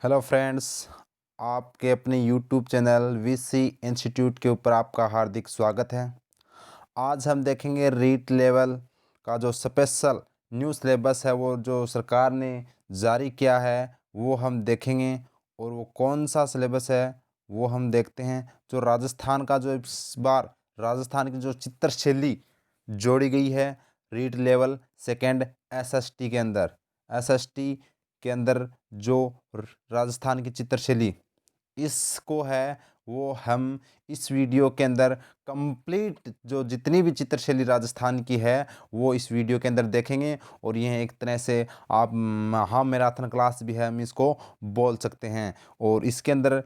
Hello friends, आपके अपने YouTube channel VC institute के ऊपर आपका हार्दिक स्वागत है। आज हम देखेंगे रीट लेवल का जो स्पेशल न्यू सिलेबस है वो जो सरकार ने जारी किया है वो हम देखेंगे। और वो कौन सा सिलेबस है वो हम देखते हैं। जो राजस्थान का जो इस बार राजस्थान की जो चित्रशैली जोड़ी गई है रीट लेवल सेकंड एसएसटी के अंदर एसएसटी के अंदर जो राजस्थान की चित्रशैली इसको है वो हम इस वीडियो के अंदर कंप्लीट जो जितनी भी चित्रशैली राजस्थान की है वो इस वीडियो के अंदर देखेंगे। और यह एक तरह से आप महामैराथन क्लास भी है, हम इसको बोल सकते हैं। और इसके अंदर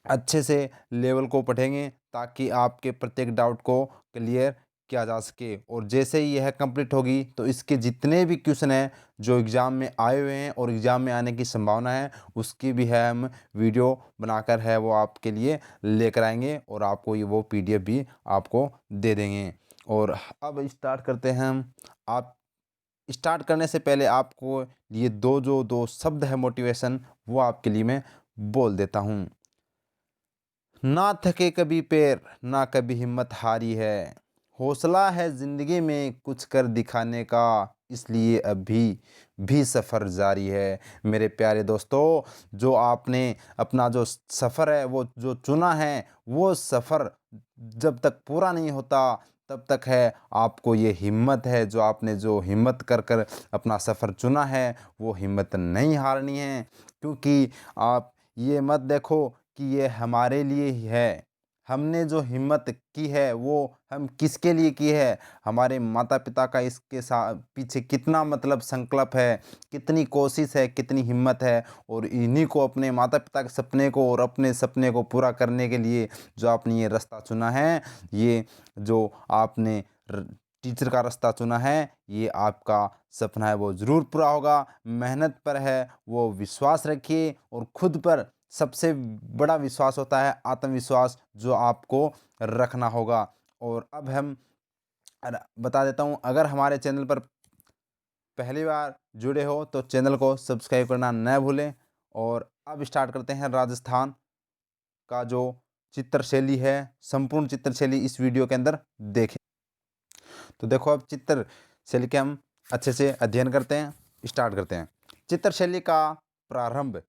अच्छे से लेवल को पढ़ेंगे ताकि आपके प्रत्येक डाउट को क्लियर किया जा सके। और जैसे ही यह कंप्लीट होगी तो इसके जितने भी क्वेश्चन हैं जो एग्ज़ाम में आए हुए हैं और एग्ज़ाम में आने की संभावना है उसकी भी है हम वीडियो बनाकर है वो आपके लिए लेकर आएंगे और आपको ये वो पीडीएफ भी आपको दे देंगे। और अब स्टार्ट करते हैं हम। आप स्टार्ट करने से पहले आपको ये दो शब्द है मोटिवेशन वो आपके लिए मैं बोल देता हूँ। ना थके कभी पैर, ना कभी हिम्मत हारी है, हौसला है जिंदगी में कुछ कर दिखाने का, इसलिए अभी भी सफ़र जारी है। मेरे प्यारे दोस्तों, जो आपने अपना जो सफ़र है वो जो चुना है वो सफ़र जब तक पूरा नहीं होता तब तक है आपको ये हिम्मत है। जो आपने जो हिम्मत कर कर अपना सफ़र चुना है वो हिम्मत नहीं हारनी है। क्योंकि आप ये मत देखो कि ये हमारे लिए ही है। हमने जो हिम्मत की है वो हम किसके लिए की है, हमारे माता पिता का इसके पीछे कितना मतलब संकल्प है, कितनी कोशिश है, कितनी हिम्मत है। और इन्हीं को अपने माता पिता के सपने को और अपने सपने को पूरा करने के लिए जो आपने ये रास्ता चुना है, ये जो आपने टीचर का रास्ता चुना है, ये आपका सपना है वो ज़रूर पूरा होगा। मेहनत पर है वो विश्वास रखिए और खुद पर सबसे बड़ा विश्वास होता है आत्मविश्वास जो आपको रखना होगा। और अब हम बता देता हूँ, अगर हमारे चैनल पर पहली बार जुड़े हो तो चैनल को सब्सक्राइब करना न भूलें। और अब स्टार्ट करते हैं राजस्थान का जो चित्रशैली है, संपूर्ण चित्रशैली इस वीडियो के अंदर देखें। तो देखो, अब चित्रशैली के हम अच्छे से अध्ययन करते हैं, स्टार्ट करते हैं। चित्रशैली का प्रारंभ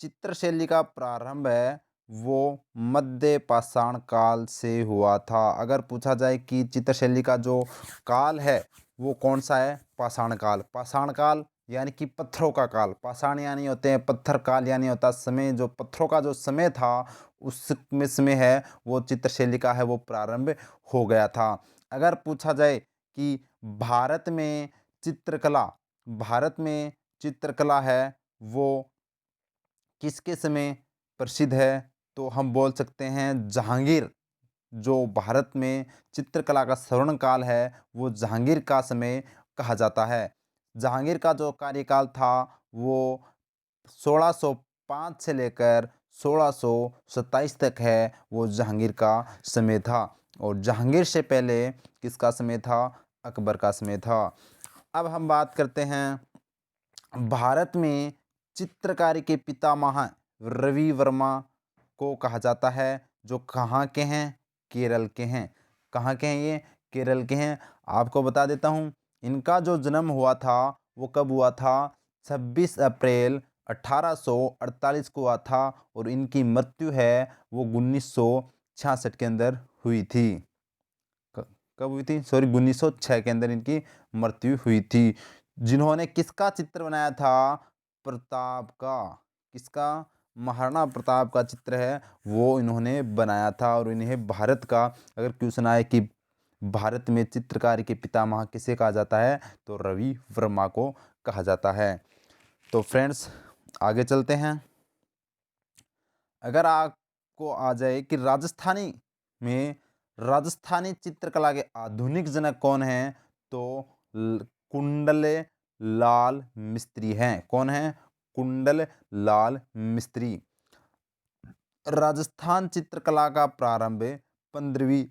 चित्रशैली का प्रारंभ है वो मध्य पाषाण काल से हुआ था। अगर पूछा जाए कि चित्रशैली का जो काल है वो कौन सा है, पाषाण काल। पाषाण काल यानी कि पत्थरों का काल। पाषाण यानी होते हैं पत्थर, काल यानी होता समय, जो पत्थरों का जो समय था उसमें समय है वो चित्रशैली का है वो प्रारंभ हो गया था। अगर पूछा जाए कि भारत में चित्रकला भारत में चित्रकला है वो किसके समय प्रसिद्ध है, तो हम बोल सकते हैं जहांगीर। जो भारत में चित्रकला का स्वर्ण काल है वो जहांगीर का समय कहा जाता है। जहांगीर का जो कार्यकाल था वो 1605 से लेकर 1627 तक है वो जहांगीर का समय था। और जहांगीर से पहले किसका समय था, अकबर का समय था। अब हम बात करते हैं भारत में चित्रकारी के पितामह रवि वर्मा को कहा जाता है, जो कहाँ के हैं, केरल के हैं। कहाँ के हैं ये, केरल के हैं। आपको बता देता हूँ, इनका जो जन्म हुआ था वो कब हुआ था, 26 अप्रैल 1848 को हुआ था। और इनकी मृत्यु है वो 1966 के अंदर हुई थी। कब हुई थी, सॉरी, 1906 के अंदर इनकी मृत्यु हुई थी। जिन्होंने किसका चित्र बनाया था, प्रताप का। किसका, महाराणा प्रताप का चित्र है वो इन्होंने बनाया था। और इन्हें भारत का अगर क्वेश्चन आए कि भारत में चित्रकारी के पितामह किसे कहा जाता है, तो रवि वर्मा को कहा जाता है। तो फ्रेंड्स, आगे चलते हैं। अगर आपको आ जाए कि राजस्थानी चित्रकला के आधुनिक जनक कौन हैं, तो कुंडल लाल मिस्त्री हैं। कौन है, कुंडल लाल मिस्त्री। राजस्थान चित्रकला का प्रारंभ 15वीं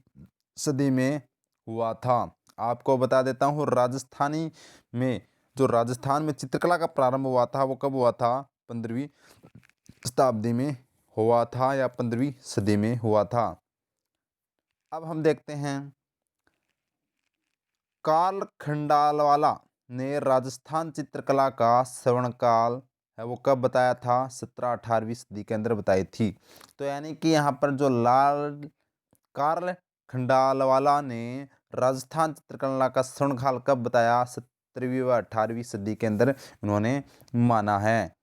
सदी में हुआ था। आपको बता देता हूँ, राजस्थान में चित्रकला का प्रारंभ हुआ था वो कब हुआ था, 15वीं शताब्दी में हुआ था या 15वीं सदी में हुआ था। अब हम देखते हैं कार्ल खंडालवाला ने राजस्थान चित्रकला का स्वर्णकाल है वो कब बताया था? 17-18वीं सदी के अंदर बताई थी। तो यानी कि यहाँ पर जो लाल कार्ल खंडालवाला ने राजस्थान चित्रकला का स्वर्णकाल कब बताया? 17वीं व 18वीं सदी के अंदर उन्होंने माना है।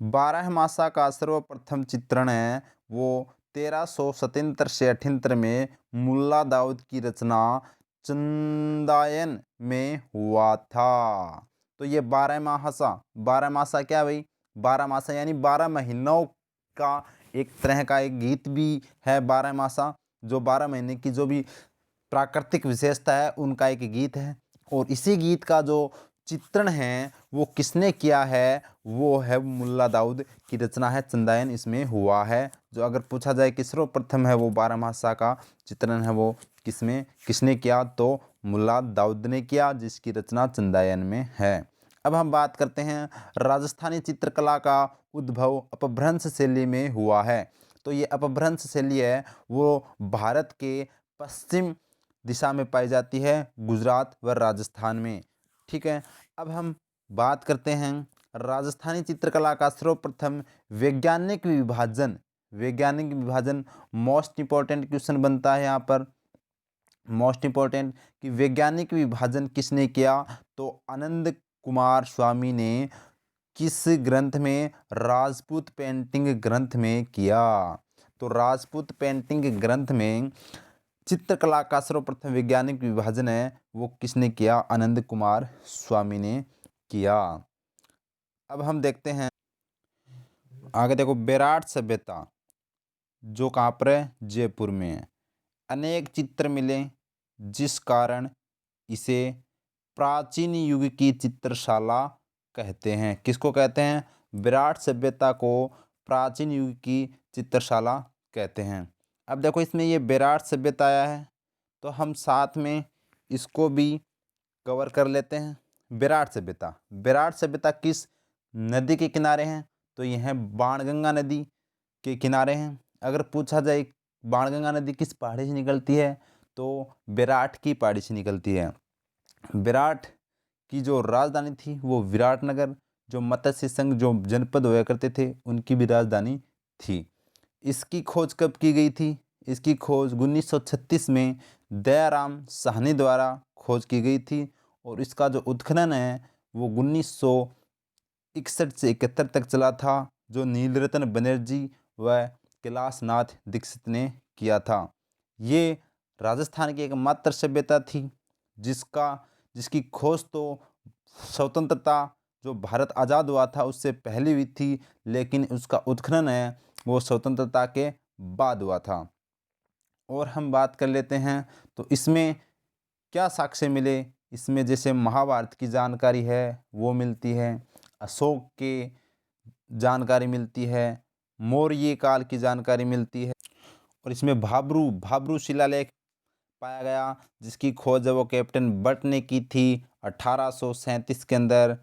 12मासा का सर्वप्रथम चित्रण है वो 1377 से 78 में मुल्ला दाऊद की रचना चंदायन में हुआ था। तो ये 12मासा क्या भाई? 12मासा यानी 12 महीनों का एक तरह का एक गीत भी है 12मासा, जो 12 महीने की जो भी प्राकृतिक विशेषता है उनका एक गीत है। और इसी गीत का जो चित्रण है वो किसने किया है? वो है मुल्ला दाऊद की रचना है, चंदायन इसमें हुआ है। जो अगर पूछा जाए कि सर्वप्रथम है वो 12मासा का चित्रण है वो किसने किया? तो मुल्ला दाऊद ने किया, जिसकी रचना चंदायन में है। अब हम बात करते हैं राजस्थानी चित्रकला का उद्भव अपभ्रंश शैली में हुआ है। तो ये अपभ्रंश शैली है वो भारत के पश्चिम दिशा में पाई जाती है, गुजरात व राजस्थान में। ठीक है, अब हम बात करते हैं राजस्थानी चित्रकला का सर्वप्रथम वैज्ञानिक विभाजन मोस्ट इंपॉर्टेंट क्वेश्चन बनता है यहाँ पर। मोस्ट इंपॉर्टेंट कि वैज्ञानिक विभाजन किसने किया? तो आनंद कुमार स्वामी ने किस ग्रंथ में? राजपूत पेंटिंग ग्रंथ में किया। तो राजपूत पेंटिंग ग्रंथ में चित्रकला का सर्वप्रथम वैज्ञानिक विभाजन है वो किसने किया? आनंद कुमार स्वामी ने किया। अब हम देखते हैं आगे, देखो बेराट सभ्यता जो कहाँ पर है? जयपुर में है। अनेक चित्र मिले जिस कारण इसे प्राचीन युग की चित्रशाला कहते हैं। किसको कहते हैं? विराट सभ्यता को प्राचीन युग की चित्रशाला कहते हैं। अब देखो इसमें ये विराट सभ्यता आया है तो हम साथ में इसको भी कवर कर लेते हैं। विराट सभ्यता किस नदी के किनारे हैं? तो यह बाणगंगा नदी के किनारे हैं। अगर पूछा जाए बाणगंगा नदी किस पहाड़ी से निकलती है? तो विराट की पहाड़ी से निकलती है। विराट की जो राजधानी थी वो विराटनगर, जो मत्स्य संघ जो जनपद हुआ करते थे उनकी भी राजधानी थी। इसकी खोज कब की गई थी? इसकी खोज 1936 में दयाराम साहनी द्वारा खोज की गई थी। और इसका जो उत्खनन है वो 1961 से 71 तक चला था, जो नीलरतन बनर्जी व कैलाशनाथ दीक्षित ने किया था। ये राजस्थान की एकमात्र सभ्यता थी जिसकी खोज तो स्वतंत्रता जो भारत आज़ाद हुआ था उससे पहले हुई थी, लेकिन उसका उत्खनन है वो स्वतंत्रता के बाद हुआ था। और हम बात कर लेते हैं तो इसमें क्या साक्ष्य मिले? इसमें जैसे महाभारत की जानकारी है वो मिलती है, अशोक के जानकारी मिलती है, मौर्य काल की जानकारी मिलती है। और इसमें भाब्रू शिलालेख पाया गया जिसकी खोज है वो कैप्टन बट ने की थी 1837 के अंदर।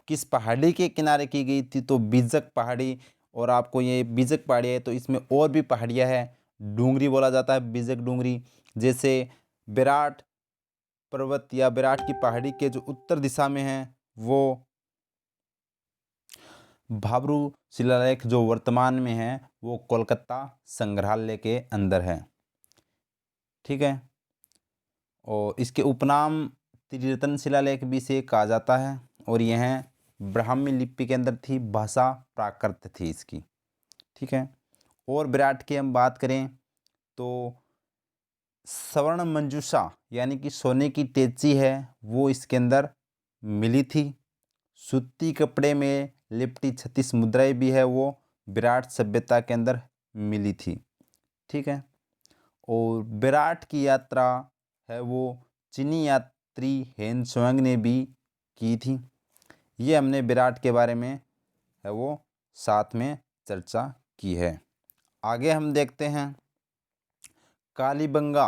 किस पहाड़ी के किनारे की गई थी? तो बीजक पहाड़ी। और आपको ये बीजक पहाड़ी है तो इसमें और भी पहाड़ियाँ हैं, डूंगरी बोला जाता है, बीजक डूंगरी। जैसे विराट पर्वत या विराट की पहाड़ी के जो उत्तर दिशा में है वो भाब्रू शिलालेख जो वर्तमान में है वो कोलकाता संग्रहालय के अंदर है। ठीक है, और इसके उपनाम त्रिरत्न शिलालेख भी से कहा जाता है। और यह ब्राह्मी लिपि के अंदर थी, भाषा प्राकृत थी इसकी। ठीक है, और विराट की हम बात करें तो स्वर्ण मंजूषा यानी कि सोने की टेची है वो इसके अंदर मिली थी। सूती कपड़े में लिपटी 36 मुद्राएं भी है वो विराट सभ्यता के अंदर मिली थी। ठीक है, और विराट की यात्रा है वो चीनी यात्री हेन त्सुआंग ने भी की थी। ये हमने विराट के बारे में है वो साथ में चर्चा की है। आगे हम देखते हैं कालीबंगा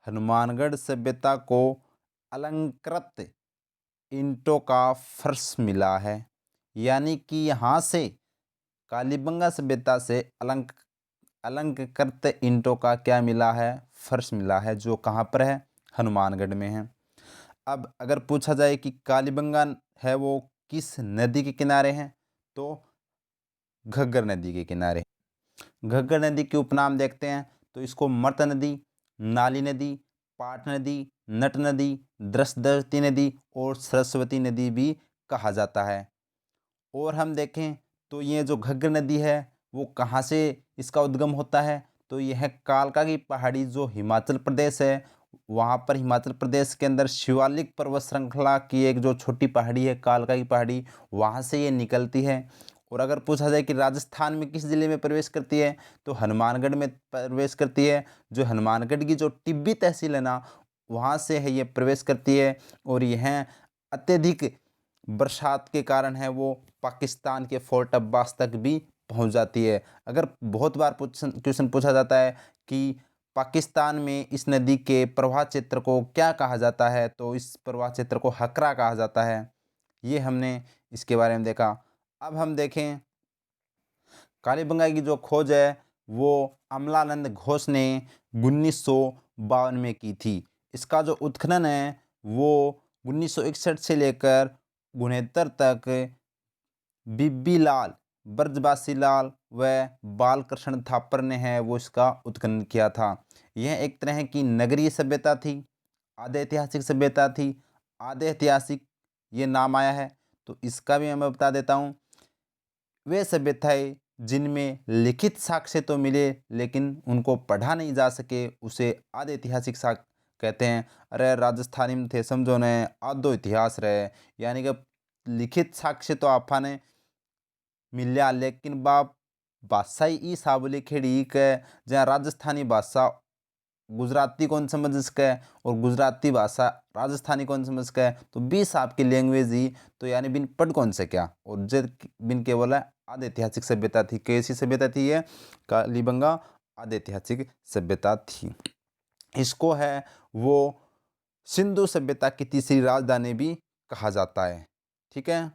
हनुमानगढ़ सभ्यता को अलंकृत ईंटों का फर्श मिला है। यानी कि यहाँ से कालीबंगा सभ्यता से अलंकृत ईंटों का क्या मिला है, फर्श मिला है, जो कहाँ पर है, हनुमानगढ़ में है। अब अगर पूछा जाए कि कालीबंगा है वो किस नदी के किनारे है, तो घग्गर नदी के किनारे। घग्गर नदी के उपनाम देखते हैं तो इसको मर्त नदी, नाली नदी, पाट नदी, नट नदी, दृष्टवती नदी और सरस्वती नदी भी कहा जाता है। और हम देखें तो ये जो घग्गर नदी है वो कहाँ से इसका उद्गम होता है, तो यह कालका की पहाड़ी जो हिमाचल प्रदेश है, वहाँ पर हिमाचल प्रदेश के अंदर शिवालिक पर्वत श्रृंखला की एक जो छोटी पहाड़ी है कालका की पहाड़ी, वहाँ से ये निकलती है। और अगर पूछा जाए कि राजस्थान में किस ज़िले में प्रवेश करती है, तो हनुमानगढ़ में प्रवेश करती है। जो हनुमानगढ़ की जो टिब्बी तहसील है ना, वहाँ से है ये प्रवेश करती है। और यह अत्यधिक बरसात के कारण है वो पाकिस्तान के फोर्ट अब्बास तक भी पहुंच जाती है। अगर बहुत बार क्वेश्चन पूछा जाता है कि पाकिस्तान में इस नदी के प्रवाह क्षेत्र को क्या कहा जाता है, तो इस प्रवाह क्षेत्र को हकरा कहा जाता है। ये हमने इसके बारे में देखा। अब हम देखें कालीबंगा की जो खोज है वो अमलानंद घोष ने 1952 में की थी। इसका जो उत्खनन है वो 1961 से लेकर 69 तक बीबी लाल, ब्रजबासी लाल व बालकृष्ण थापर ने है वो इसका उत्खनन किया था। यह एक तरह की नगरीय सभ्यता थी, आधे ऐतिहासिक सभ्यता थी, आधे ऐतिहासिक ये नाम आया है। तो इसका भी मैं बता देता हूँ। वे सभ्यताएं जिनमें लिखित साक्ष्य तो मिले लेकिन उनको पढ़ा नहीं जा सके, उसे आधे ऐतिहासिक साक्ष्य कहते हैं। अरे राजस्थानी में थे समझो ने आधो इतिहास रहे, यानी कि लिखित साक्ष्य तो आपने मिल्या लेकिन बाप भाषा ही ई साबुली खेड़ी के, जहाँ राजस्थानी भाषा गुजराती कौन समझ सके और गुजराती भाषा राजस्थानी कौन समझ सके, तो 20 आपकी लैंग्वेज ही, तो यानी बिन पढ़ कौन से क्या। और जब बिन केवल आधे ऐतिहासिक सभ्यता थी। कैसी सभ्यता थी ये कालीबंगा? आधे ऐतिहासिक सभ्यता थी। इसको है वो सिंधु सभ्यता की तीसरी राजधानी भी कहा जाता है। ठीक है।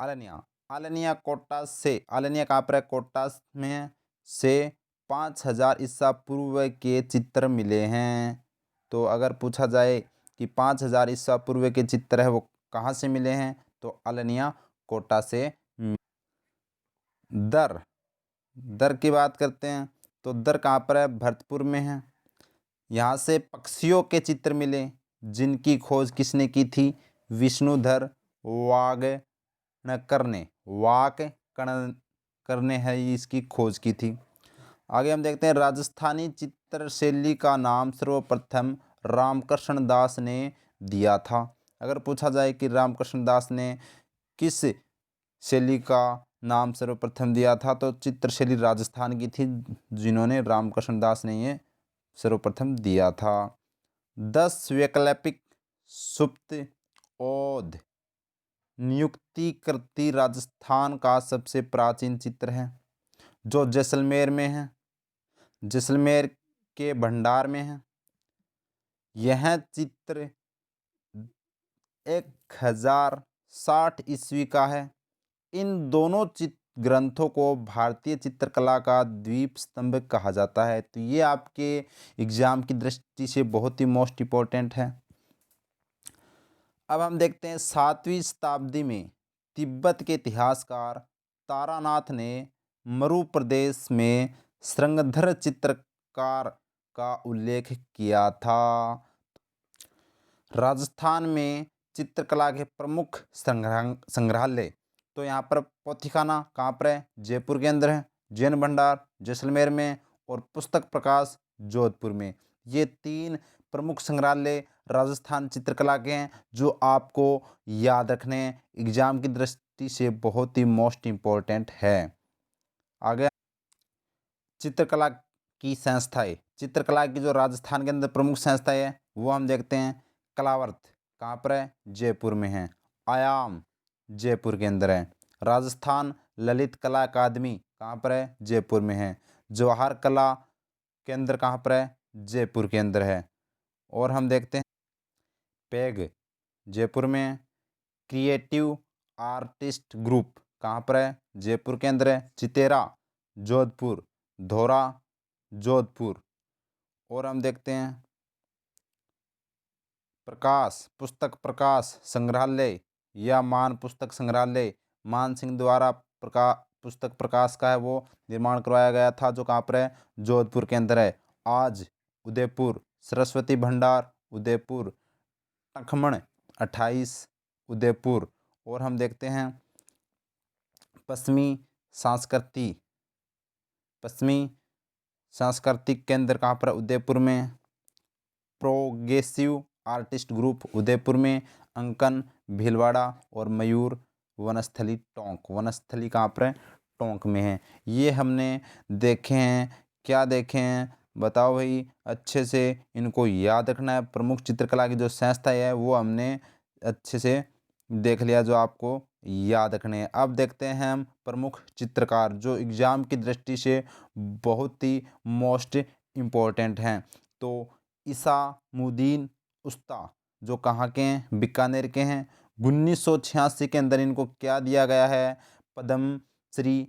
आलनिया, आलनिया कोटा से, आलनिया कहाँ पर है? कोटा में है। से 5000 ईसा पूर्व के चित्र मिले हैं। तो अगर पूछा जाए कि 5000 ईसा पूर्व के चित्र है वो कहाँ से मिले हैं, तो आलनिया कोटा से। दर, दर की बात करते हैं तो दर कहाँ पर है? भरतपुर में है। यहाँ से पक्षियों के चित्र मिले जिनकी खोज किसने की थी? विष्णुधर वागणकर ने, वाकणकर ने है इसकी खोज की थी। आगे हम देखते हैं राजस्थानी चित्र शैली का नाम सर्वप्रथम रामकृष्ण दास ने दिया था। अगर पूछा जाए कि रामकृष्ण दास ने किस शैली का नाम सर्वप्रथम दिया था, तो चित्रशैली राजस्थान की थी जिन्होंने रामकृष्ण दास ने ये सर्वप्रथम दिया था। 10 वैकल्पिक सुप्त ओध नियुक्ति कृति राजस्थान का सबसे प्राचीन चित्र है जो जैसलमेर में है, जैसलमेर के भंडार में है। यह चित्र 1060 ईस्वी का है। इन दोनों ग्रंथों को भारतीय चित्रकला का द्वीप स्तंभ कहा जाता है। तो ये आपके एग्जाम की दृष्टि से बहुत ही मोस्ट इम्पोर्टेंट है। अब हम देखते हैं 7वीं शताब्दी में तिब्बत के इतिहासकार तारानाथ ने मरु प्रदेश में श्रृंगधर चित्रकार का उल्लेख किया था। राजस्थान में चित्रकला के प्रमुख संग्रहालय, तो यहाँ पर पोथीखाना कहाँ पर है? जयपुर के अंदर है। जैन भंडार जैसलमेर में और पुस्तक प्रकाश जोधपुर में। ये 3 प्रमुख संग्रहालय राजस्थान चित्रकला के हैं जो आपको याद रखने एग्जाम की दृष्टि से बहुत ही मोस्ट इम्पोर्टेंट है। आगे चित्रकला की संस्थाएं, चित्रकला की जो राजस्थान के अंदर प्रमुख संस्थाएं है वो हम देखते हैं। कलावर्त कहाँ पर है? जयपुर में है। आयाम जयपुर के अंदर है। राजस्थान ललित कला अकादमी कहाँ पर है? जयपुर में है। जवाहर कला केंद्र कहाँ पर है? जयपुर के अंदर है। और हम देखते हैं पैग जयपुर में है। क्रिएटिव आर्टिस्ट ग्रुप कहाँ पर है? जयपुर के अंदर है। चितेरा जोधपुर, धौरा जोधपुर। और हम देखते हैं प्रकाश पुस्तक प्रकाश संग्रहालय या मान पुस्तक संग्रहालय मान सिंह द्वारा पुस्तक प्रकाश का है वो निर्माण करवाया गया था, जो कहाँ पर है? जोधपुर के अंदर है। आज उदयपुर, सरस्वती भंडार उदयपुर, टखमण 28 उदयपुर। और हम देखते हैं पश्चिमी सांस्कृति पश्चिमी सांस्कृतिक केंद्र कहाँ पर है? उदयपुर में। प्रोग्रेसिव आर्टिस्ट ग्रुप उदयपुर में। अंकन भीलवाड़ा और मयूर वनस्थली टोंक, वनस्थली कहाँ पर है? टोंक में है। ये हमने देखे हैं। क्या देखे हैं बताओ भाई, अच्छे से इनको याद रखना है। प्रमुख चित्रकला की जो संस्था है वो हमने अच्छे से देख लिया, जो आपको याद रखने हैं। अब देखते हैं हम प्रमुख चित्रकार जो एग्ज़ाम की दृष्टि से बहुत ही मोस्ट इम्पोर्टेंट हैं। तो इसामुद्दीन उस्ता जो कहाँ के हैं? बीकानेर के हैं। 1986 के अंदर इनको क्या दिया गया है? पद्म श्री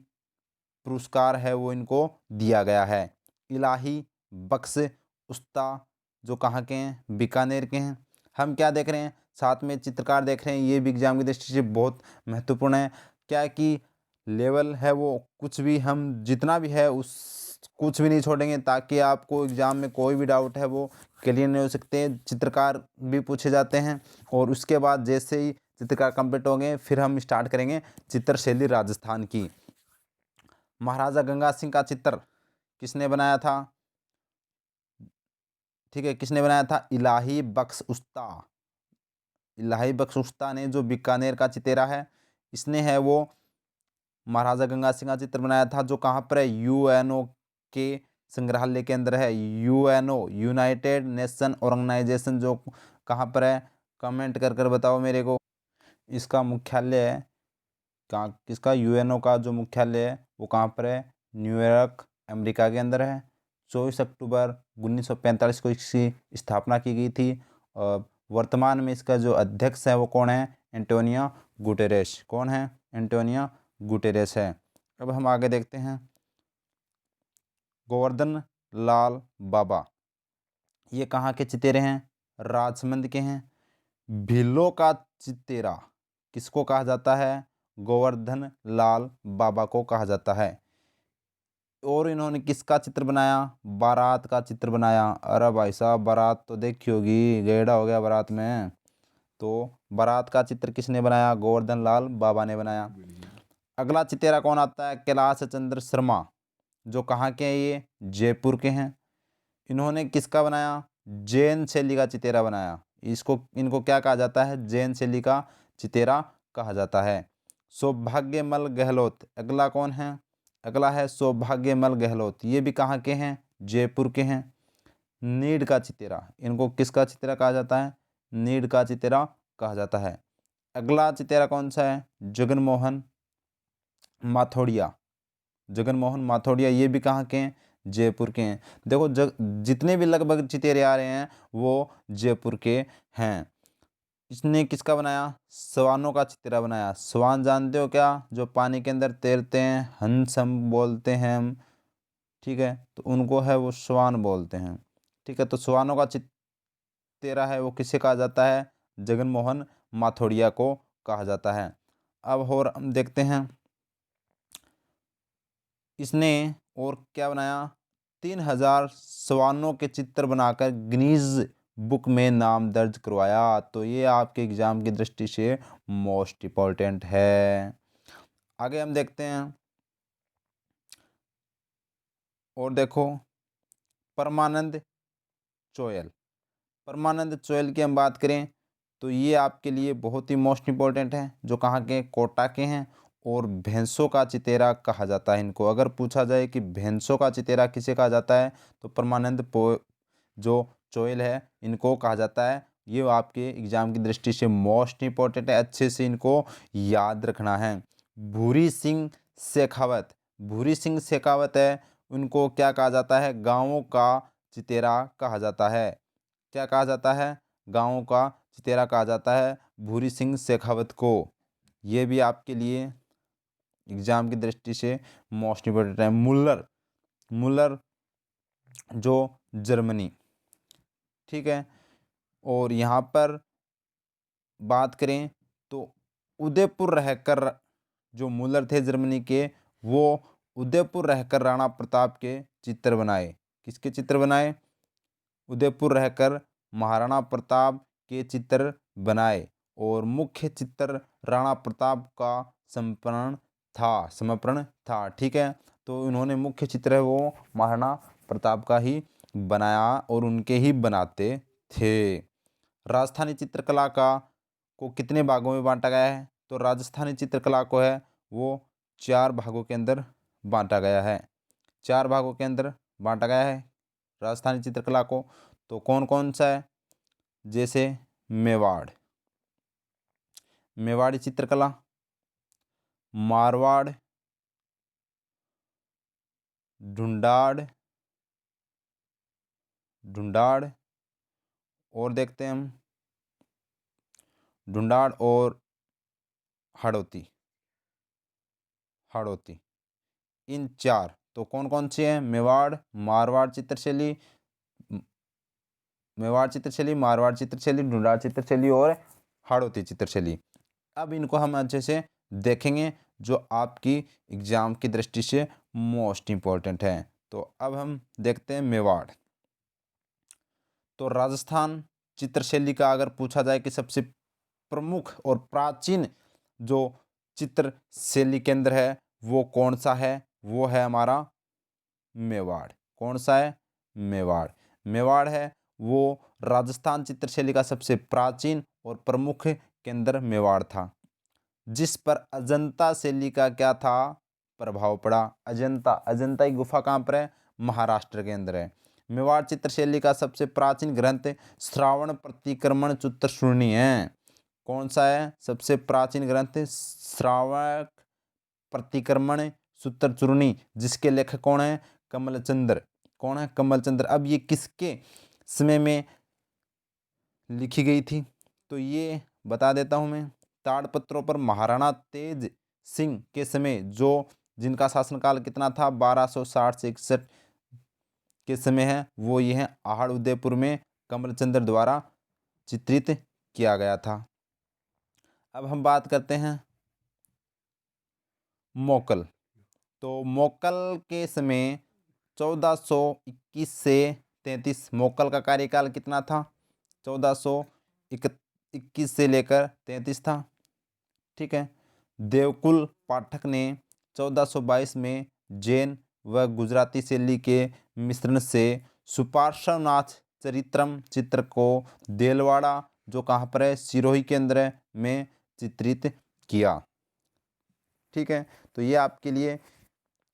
पुरस्कार है वो इनको दिया गया है। इलाही बख्श उस्ता जो कहाँ के हैं? बीकानेर के हैं। हम क्या देख रहे हैं? साथ में चित्रकार देख रहे हैं। ये भी एग्जाम की दृष्टि से बहुत महत्वपूर्ण है। क्या है कि लेवल है वो कुछ भी हम जितना भी है उस कुछ भी नहीं छोड़ेंगे, ताकि आपको एग्ज़ाम में कोई भी डाउट है वो क्लियर नहीं हो सकते। चित्रकार भी पूछे जाते हैं। और उसके बाद जैसे ही चित्रकार कंप्लीट होंगे फिर हम स्टार्ट करेंगे चित्रशैली राजस्थान की। महाराजा गंगा सिंह का चित्र किसने बनाया था? ठीक है, किसने बनाया था? इलाही बख्श उस्ता। इलाही बख्श उस्ता ने जो बीकानेर का चितेरा है इसने है वो महाराजा गंगा सिंह का चित्र बनाया था, जो कहाँ पर है? यूएनओ के संग्रहालय के अंदर है। यूएनओ यूनाइटेड नेशन ऑर्गेनाइजेशन जो कहाँ पर है? कमेंट कर कर बताओ मेरे को। इसका मुख्यालय है कहाँ? किसका? यूएनओ का जो मुख्यालय है वो कहाँ पर है? न्यूयॉर्क अमेरिका के अंदर है। 24 अक्टूबर 1945 को इसकी स्थापना की गई थी। और वर्तमान में इसका जो अध्यक्ष है वो कौन है? Antonio Guterres. कौन है? एंटोनियो गुटेरेस है। अब हम आगे देखते हैं गोवर्धन लाल बाबा। ये कहाँ के चितेरे हैं? राजसमंद के हैं। भीलों का चितेरा किसको कहा जाता है? गोवर्धन लाल बाबा को कहा जाता है। और इन्होंने किसका चित्र बनाया? बारात का चित्र बनाया। अरे भाई साहब, बारात तो देखी होगी, गेड़ा हो गया बारात में। तो बारात का चित्र किसने बनाया? गोवर्धन लाल बाबा ने बनाया। अगला चितेरा कौन आता है? कैलाश चंद्र शर्मा जो कहाँ के हैं? ये जयपुर के हैं। इन्होंने किसका बनाया? जैन शैली का चितेरा बनाया। इनको क्या कहा जाता है? जैन शैली का चितेरा कहा जाता है। सौभाग्यमल गहलोत अगला कौन है? अगला है सौभाग्यमल गहलोत। ये भी कहाँ के हैं? जयपुर के हैं। नीड का चितेरा, इनको किसका चितेरा कहा जाता है? नीड का चितेरा कहा जाता है। अगला चितेरा कौन सा है? जगनमोहन माथोड़िया। जगनमोहन माथोड़िया ये भी कहाँ के हैं? जयपुर के हैं। देखो जितने भी लगभग चितेरे आ रहे हैं वो जयपुर के हैं। इसने किसका बनाया? स्वानों का चितेरा बनाया। स्वान जानते हो क्या? जो पानी के अंदर तैरते हैं, हंस हम बोलते हैं हम, ठीक है, तो उनको है वो स्वान बोलते हैं। ठीक है, तो स्वानों का चितेरा है वो किसे कहा जाता है? जगनमोहन माथोड़िया को कहा जाता है। अब और हम देखते हैं इसने और क्या बनाया? 3000 स्वानों के चित्र बनाकर गिनीज बुक में नाम दर्ज करवाया। तो ये आपके एग्जाम की दृष्टि से मोस्ट इम्पोर्टेंट है। आगे हम देखते हैं और देखो परमानंद चोयल। परमानंद चोयल की हम बात करें तो ये आपके लिए बहुत ही मोस्ट इम्पोर्टेंट है, जो कहाँ के? कोटा के हैं। और भैंसों का चितेरा कहा जाता है इनको। अगर पूछा जाए कि भैंसों का चितेरा किसे कहा जाता है तो परमानंद जो चोयल है इनको कहा जाता है। ये आपके एग्जाम की दृष्टि से मोस्ट इम्पोर्टेंट है, अच्छे से इनको याद रखना है। भूरी सिंह शेखावत, भूरी सिंह शेखावत है, उनको क्या कहा जाता है? गाँवों का चितेरा कहा जाता है। क्या कहा जाता है? गाँवों का चितेरा कहा जाता है भूरी सिंह शेखावत को। ये भी आपके लिए एग्जाम की दृष्टि से मोस्ट इम्पोर्टेंट है। मुल्लर, मुल्लर जो जर्मनी, ठीक है। और यहाँ पर बात करें तो उदयपुर रहकर जो मुल्लर थे जर्मनी के, वो उदयपुर रहकर राणा प्रताप के चित्र बनाए। किसके चित्र बनाए? उदयपुर रहकर महाराणा प्रताप के चित्र बनाए। और मुख्य चित्र राणा प्रताप का समर्पण था, ठीक है। तो उन्होंने मुख्य चित्र है वो महाराणा प्रताप का ही बनाया और उनके ही बनाते थे। राजस्थानी चित्रकला को कितने भागों में बांटा गया है? तो राजस्थानी चित्रकला को है वो 4 भागों के अंदर बांटा गया है। 4 भागों के अंदर बांटा गया है राजस्थानी चित्रकला को। तो कौन कौन सा है? जैसे मेवाड़, मेवाड़ी चित्रकला, मारवाड़, ढूंढाड़, ढूंढाड़ और देखते हैं हम ढूंढाड़ और हाड़ौती, हाड़ौती, इन 4। तो कौन कौन से हैं? मेवाड़, मारवाड़ चित्रशैली, मेवाड़ चित्रशैली, मारवाड़ चित्रशैली, ढूंढाड़ चित्रशैली और हाड़ौती चित्रशैली। अब इनको हम अच्छे से देखेंगे जो आपकी एग्जाम की दृष्टि से मोस्ट इम्पोर्टेंट है। तो अब हम देखते हैं मेवाड़। तो राजस्थान चित्रशैली का अगर पूछा जाए कि सबसे प्रमुख और प्राचीन जो चित्र शैली केंद्र है वो कौन सा है? वो है हमारा मेवाड़। कौन सा है? मेवाड़। मेवाड़ है वो राजस्थान चित्रशैली का सबसे प्राचीन और प्रमुख केंद्र मेवाड़ था, जिस पर अजंता शैली का क्या था? प्रभाव पड़ा। अजंता, अजंता की गुफा कहाँ पर है? महाराष्ट्र के अंदर है। मेवाड़ चित्रशैली का सबसे प्राचीन ग्रंथ श्रावण प्रतिक्रमण चतुश्रुणी है। कौन सा है सबसे प्राचीन ग्रंथ? श्रावण प्रतिक्रमण सूत्रचूर्णी, जिसके लेखक कौन है? कमलचंद्र। कौन है? कमलचंद्र। अब ये किसके समय में लिखी गई थी? तो ये बता देता हूं मैं। ताड़पत्रों पर महाराणा तेज सिंह के समय, जो जिनका शासनकाल कितना था? 1260 से 61 के समय है, वो ये है आहड़ उदयपुर में कमलचंद्र द्वारा चित्रित किया गया था। अब हम बात करते हैं मोकल। तो मोकल के समय 1421 से 33, मोकल का कार्यकाल कितना था? 1421 से लेकर 33 था, ठीक है। देवकुल पाठक ने 1422 में जैन व गुजराती शैली के मिश्रण से सुपार्श्वनाथ चरित्रम चित्र को देलवाड़ा, जो कहाँ पर है? सिरोही के अंदर में चित्रित किया, ठीक है। तो ये आपके लिए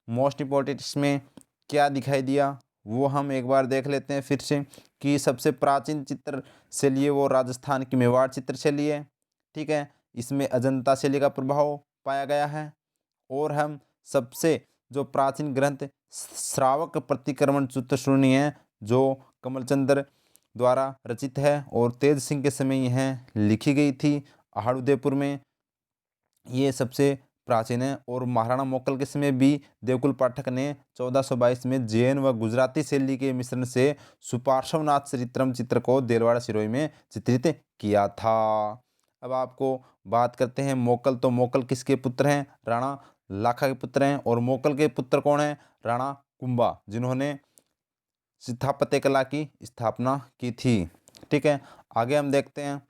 मोस्ट इम्पोर्टेंट इसमें क्या दिखाई दिया वो हम एक बार देख लेते हैं फिर से, कि सबसे प्राचीन चित्र शैली है वो राजस्थान की मेवाड़ चित्र शैली है, ठीक है। इसमें अजंता शैली का प्रभाव पाया गया है। और हम सबसे जो प्राचीन ग्रंथ श्रावक प्रतिक्रमण चतुश्रुणी है, जो कमलचंद्र द्वारा रचित है और तेज सिंह के समय यह लिखी गई थी आहड़ उदयपुर में, ये सबसे प्राचीन है। और महाराणा मोकल के समय भी देवकुल पाठक ने 1422 में जैन व गुजराती शैली के मिश्रण से सुपार्श्वनाथ चरित्रम चित्र को देलवाड़ा सिरोही में चित्रित किया था। अब आपको बात करते हैं मोकल। तो मोकल किसके पुत्र हैं? राणा लाखा के पुत्र हैं। और मोकल के पुत्र कौन है? राणा कुंभा, जिन्होंने स्थापत्य कला की स्थापना की थी, ठीक है। आगे हम देखते हैं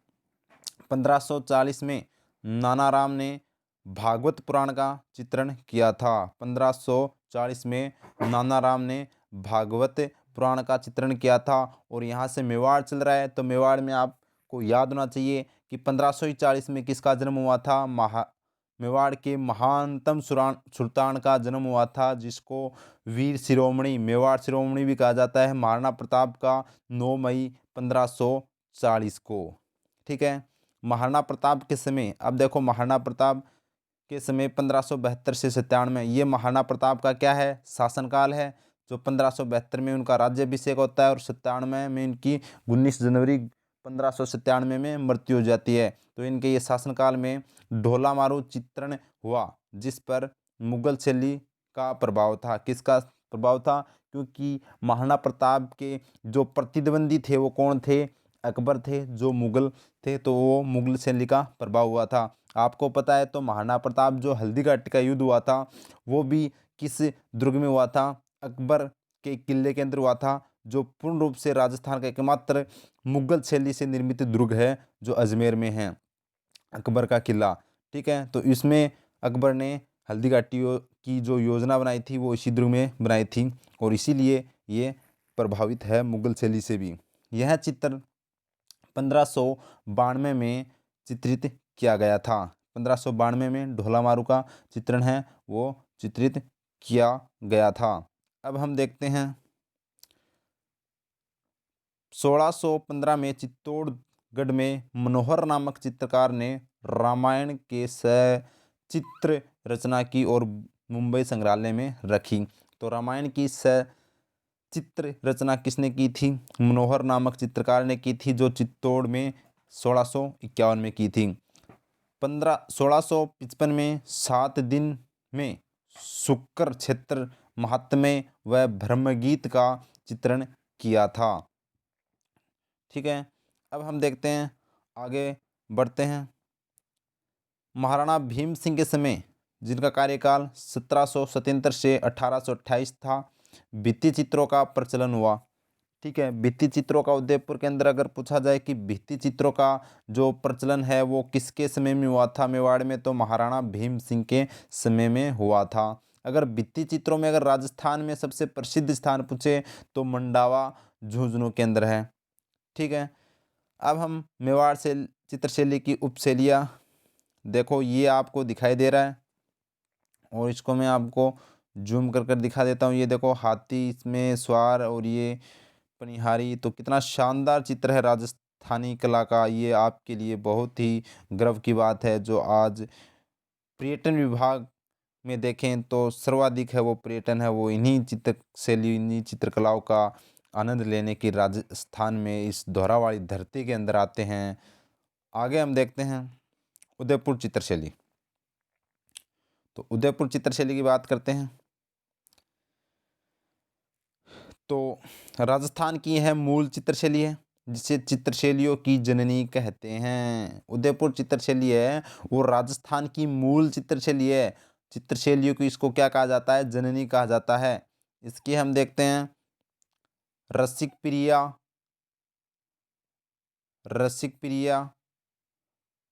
1540 में नानाराम ने भागवत पुराण का चित्रण किया था। 1540 में नानाराम ने भागवत पुराण का चित्रण किया था। और यहाँ से मेवाड़ चल रहा है, तो मेवाड़ में आपको याद होना चाहिए कि 1540 में किसका जन्म हुआ था? मेवाड़ के महानतम सुल्तान का जन्म हुआ था, जिसको वीर शिरोमणि, मेवाड़ शिरोमणि भी कहा जाता है, महाराणा प्रताप का 9 मई 1540 को, ठीक है। महाराणा प्रताप के समय, अब देखो महाराणा प्रताप के समय 1572 से 97 में, ये महाराणा प्रताप का क्या है? शासनकाल है। जो 1572 में उनका राज्याभिषेक होता है और 97 में इनकी 19 जनवरी 1597 में मृत्यु हो जाती है। तो इनके ये शासनकाल में ढोला मारू चित्रण हुआ, जिस पर मुगल शैली का प्रभाव था। किसका प्रभाव था? क्योंकि महाराणा प्रताप के जो प्रतिद्वंदी थे वो कौन थे? अकबर थे, जो मुगल थे, तो वो मुगल शैली का प्रभाव हुआ था। आपको पता है तो महाराणा प्रताप जो हल्दी घाटी का युद्ध हुआ था वो भी किस दुर्ग में हुआ था? अकबर के किले के अंदर हुआ था, जो पूर्ण रूप से राजस्थान का एकमात्र मुगल शैली से निर्मित दुर्ग है, जो अजमेर में है, अकबर का किला। ठीक है, तो इसमें अकबर ने हल्दी घाटी की जो योजना बनाई थी वो इसी दुर्ग में बनाई थी, और इसीलिए ये प्रभावित है मुगल शैली से भी। यह चित्र 1592 में चित्रित किया गया था। 1592 में ढोला मारू का चित्रण है वो चित्रित किया गया था। अब हम देखते हैं 1615 में चित्तौड़गढ़ में मनोहर नामक चित्रकार ने रामायण के सचित्र रचना की और मुंबई संग्रहालय में रखी। तो रामायण की सचित्र रचना किसने की थी? मनोहर नामक चित्रकार ने की थी, जो चित्तौड़ में 1651 में की थी। 1655 में 7 दिन में शुक्र क्षेत्र महात्म्य व ब्रह्मगीत का चित्रण किया था। ठीक है, अब हम देखते हैं, आगे बढ़ते हैं। महाराणा भीम सिंह के समय, जिनका कार्यकाल 1777 से 1828 था, भित्ति चित्रों का प्रचलन हुआ। ठीक है, भित्ति चित्रों का उदयपुर के अंदर अगर पूछा जाए कि भित्ति चित्रों का जो प्रचलन है वो किसके समय में हुआ था मेवाड़ में, तो महाराणा भीम सिंह के समय में हुआ था। अगर भित्ति चित्रों में अगर राजस्थान में सबसे प्रसिद्ध स्थान पूछे तो मंडावा झुंझुनू के अंदर है। ठीक है, अब हम मेवाड़ से चित्रशैली की उपशैलियाँ देखो, ये आपको दिखाई दे रहा है और इसको मैं आपको जूम कर दिखा देता हूँ। ये देखो हाथी इसमें सवार और ये पनिहारी, तो कितना शानदार चित्र है राजस्थानी कला का। ये आपके लिए बहुत ही गर्व की बात है। जो आज पर्यटन विभाग में देखें तो सर्वाधिक है वो पर्यटन है वो इन्हीं चित्र शैली, इन्हीं चित्रकलाओं का आनंद लेने की राजस्थान में इस दोहरावाली धरती के अंदर आते हैं। आगे हम देखते हैं उदयपुर चित्रशैली। तो उदयपुर चित्रशैली की बात करते हैं तो राजस्थान की यह मूल चित्रशैली है, जिसे चित्रशैलियों की जननी कहते हैं। उदयपुर चित्रशैली है वो राजस्थान की मूल चित्रशैली है। चित्रशैलियों की इसको क्या कहा जाता है? जननी कहा जाता है। इसकी हम देखते हैं रसिक प्रिया,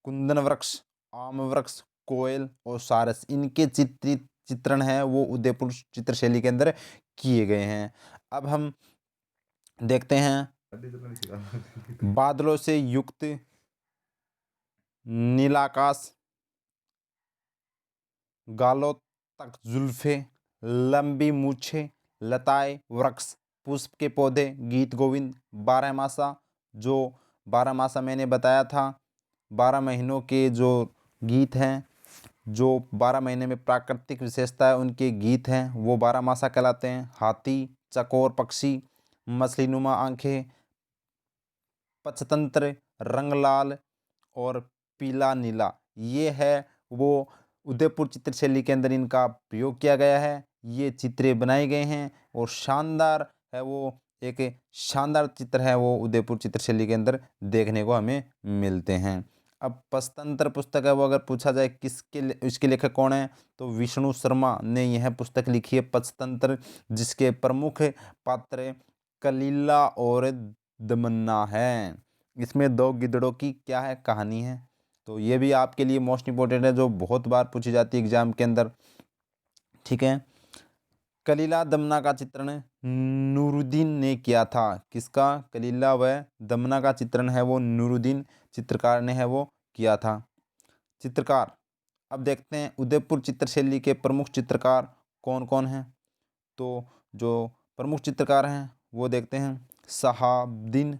कुंदन वृक्ष, आम वृक्ष, कोयल और सारस, इनके चित्रण है वो उदयपुर चित्रशैली के अंदर किए गए हैं। अब हम देखते हैं बादलों से युक्त नीलाकाश, गालों तक जुल्फे, लंबी मूछें, लताएं, वृक्ष, पुष्प के पौधे, गीत गोविंद, बारहमासा। जो बारहमासा मैंने बताया था, 12 महीनों के जो गीत हैं, जो 12 महीने में प्राकृतिक विशेषता है उनके गीत हैं वो बारहमासा कहलाते हैं। हाथी, चकोर पक्षी, मछलीनुमा आंखें, पंचतंत्र, रंग लाल और पीला नीला, ये है वो उदयपुर चित्रशैली के अंदर इनका प्रयोग किया गया है। ये चित्रें बनाए गए हैं और शानदार है वो, एक शानदार चित्र है वो उदयपुर चित्रशैली के अंदर देखने को हमें मिलते हैं। अब पंचतंत्र पुस्तक है वो अगर पूछा जाए इसके लेखक कौन है, तो विष्णु शर्मा ने यह पुस्तक लिखी है पंचतंत्र, जिसके प्रमुख पात्र कलीला और दमन्ना है। इसमें 2 गिद्धड़ों की क्या है कहानी है, तो ये भी आपके लिए मोस्ट इंपॉर्टेंट है, जो बहुत बार पूछी जाती है एग्जाम के अंदर। ठीक है, कलीला दमना का चित्रण नूरुद्दीन ने किया था। किसका? कलीला व दमना का चित्रण है वो नूरुद्दीन चित्रकार ने है वो किया था। चित्रकार, अब देखते हैं उदयपुर चित्रशैली के प्रमुख चित्रकार कौन कौन हैं। तो जो प्रमुख चित्रकार हैं वो देखते हैं शहाबुद्दीन,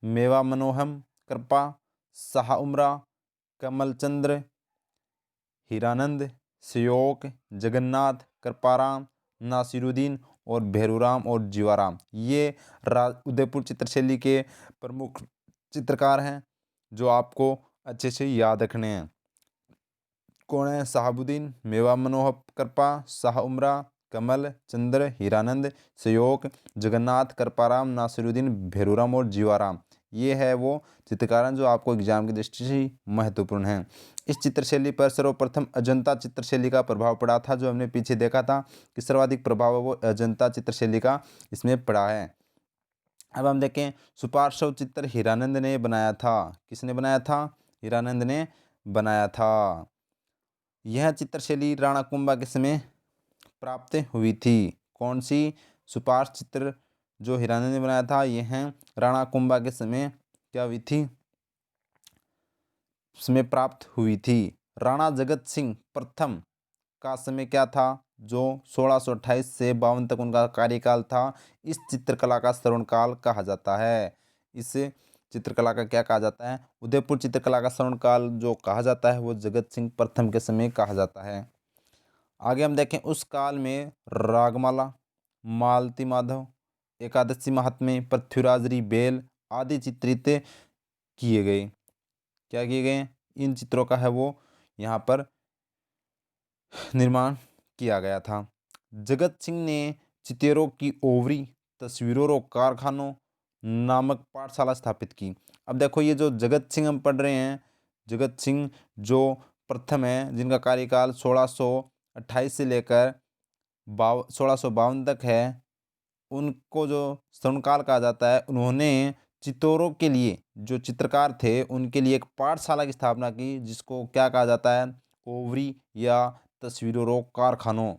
मेवा मनोहम कृपा, शाह उमरा, कमलचंद्र, हीरानंद, श्योक, जगन्नाथ, कृपाराम, नासिरुद्दीन और भैरूराम और जीवाराम, ये उदयपुर चित्रशैली के प्रमुख चित्रकार हैं जो आपको अच्छे से याद रखने हैं। कौन है? शहाबुद्दीन, मेवा मनोहर कृपा, शाह उमरा, कमल चंद्र, हीरानंद, सयोग, जगन्नाथ कृपाराम, नासिरुद्दीन, भेरूराम और जीवाराम। ये है वो चित्रकार हैं जो आपको एग्जाम की दृष्टि से महत्वपूर्ण हैं। इस चित्रशैली पर सर्वप्रथम अजंता चित्रशैली का प्रभाव पड़ा था। जो हमने पीछे देखा था कि सर्वाधिक प्रभाव है वो अजंता चित्रशैली का इसमें पड़ा है। अब हम देखें, सुपार्श्व चित्र हीरानंद ने बनाया था। किसने बनाया था? हीरानंद ने बनाया था। यह चित्रशैली राणा कुंभा के समय प्राप्त हुई थी। कौन सी? सुपार्श्व चित्र जो हीरानंद ने बनाया था यह राणा कुंभा के समय क्या हुई थी? समय प्राप्त हुई थी। राणा जगत सिंह प्रथम का समय क्या था? जो 1628 से 52 तक उनका कार्यकाल था। इस चित्रकला का स्वर्णकाल कहा जाता है। इस चित्रकला का क्या कहा जाता है? उदयपुर चित्रकला का स्वर्णकाल जो कहा जाता है वो जगत सिंह प्रथम के समय कहा जाता है। आगे हम देखें, उस काल में रागमाला, मालती माधव, एकादशी महात्म्य, पृथ्वीराज बेल आदि चित्रित किए गए। क्या किए गए? इन चित्रों का है वो यहाँ पर निर्माण किया गया था। जगत सिंह ने चितेरों की ओवरी तस्वीरों कारखानों नामक पाठशाला स्थापित की। अब देखो ये जो जगत सिंह हम पढ़ रहे हैं, जगत सिंह जो प्रथम है जिनका कार्यकाल 1628 से लेकर 1652 तक है, उनको जो स्वर्णकाल कहा जाता है। उन्होंने चित्तौरों के लिए जो चित्रकार थे उनके लिए एक पाठशाला की स्थापना की जिसको क्या कहा जाता है? ओवरी या तस्वीरों कारखानों।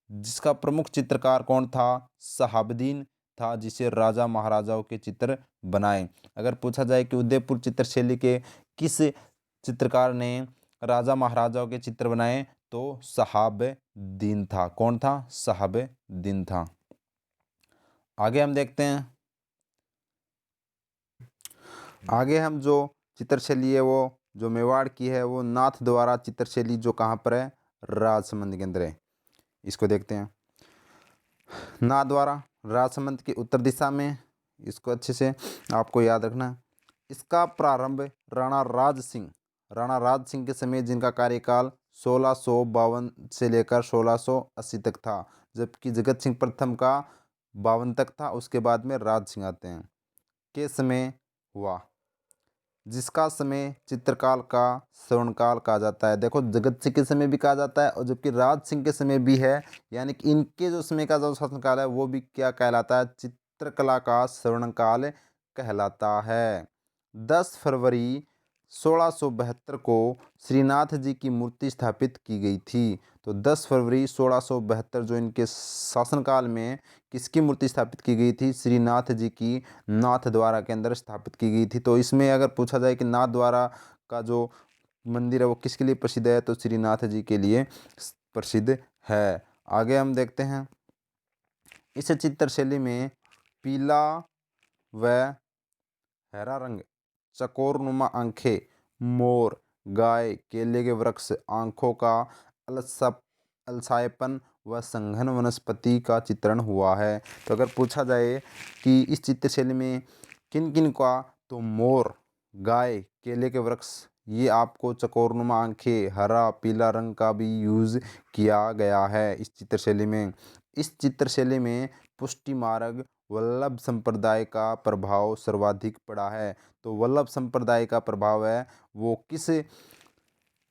जिसका प्रमुख चित्रकार कौन था? शहाबुद्दीन था, जिसे राजा महाराजाओं के चित्र बनाए। अगर पूछा जाए कि उदयपुर चित्रशैली के किस चित्रकार ने राजा महाराजाओं के चित्र बनाए तो शहाबुद्दीन था। कौन था? शहाबुद्दीन था। आगे हम देखते हैं, आगे हम जो चित्रशैली है वो जो मेवाड़ की है वो नाथ द्वारा चित्रशैली जो कहाँ पर है? राजसमंद के अंदर है। इसको देखते हैं। नाथ द्वारा राजसमंद की उत्तर दिशा में, इसको अच्छे से आपको याद रखना है। इसका प्रारंभ राणा राज सिंह के समय, जिनका कार्यकाल 1652 से लेकर 1680 तक था, जबकि जगत सिंह प्रथम का 52 तक था। उसके बाद में राज सिंह आते हैं के समय हुआ, जिसका समय चित्रकाल का स्वर्णकाल कहा जाता है। देखो जगत सिंह के समय भी कहा जाता है और जबकि राज सिंह के समय भी है, यानी कि इनके जो समय का जो शासनकाल है वो भी क्या कहलाता है? चित्रकला का स्वर्णकाल कहलाता है। 10 फरवरी 1672 को श्रीनाथ जी की मूर्ति स्थापित की गई थी। तो 10 फरवरी 1672 जो इनके शासनकाल में किसकी मूर्ति स्थापित की गई थी? श्रीनाथ जी की नाथ द्वारा के अंदर स्थापित की गई थी। तो इसमें अगर पूछा जाए कि नाथ द्वारा का जो मंदिर है वो किसके लिए प्रसिद्ध है? तो श्रीनाथ जी के लिए प्रसिद्ध है। आगे हम देखते हैं, इस चित्रशैली में पीला व हरा रंग, चकोरनुमा आंखें, मोर, गाय, केले के वृक्ष, आंखों का अलसायपन व संघन वनस्पति का चित्रण हुआ है। तो अगर पूछा जाए कि इस चित्रशैली में किन किन का, तो मोर, गाय, केले के वृक्ष, ये आपको चकोरनुमा आंखें, हरा पीला रंग का भी यूज़ किया गया है इस चित्रशैली में। इस चित्रशैली में पुष्टि मार्ग वल्लभ संप्रदाय का प्रभाव सर्वाधिक पड़ा है। तो वल्लभ संप्रदाय का प्रभाव है वो किस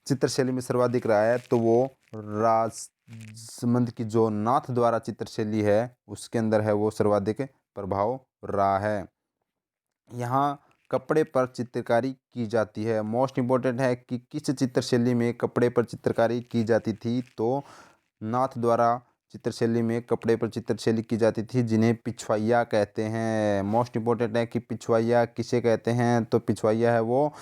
चित्रशैली में सर्वाधिक रहा है? तो वो राजसमंद की जो नाथ द्वारा चित्रशैली है उसके अंदर है वो सर्वाधिक प्रभाव रहा है। यहाँ कपड़े पर चित्रकारी की जाती है। मोस्ट इम्पोर्टेंट है कि किस चित्रशैली में कपड़े पर चित्रकारी की जाती थी? तो नाथ द्वारा चित्रशैली में कपड़े पर चित्रशैली की जाती थी, जिन्हें पिछवाइया कहते हैं। मोस्ट इम्पोर्टेंट है कि पिछवाइया किसे कहते हैं? तो पिछवाइया है वो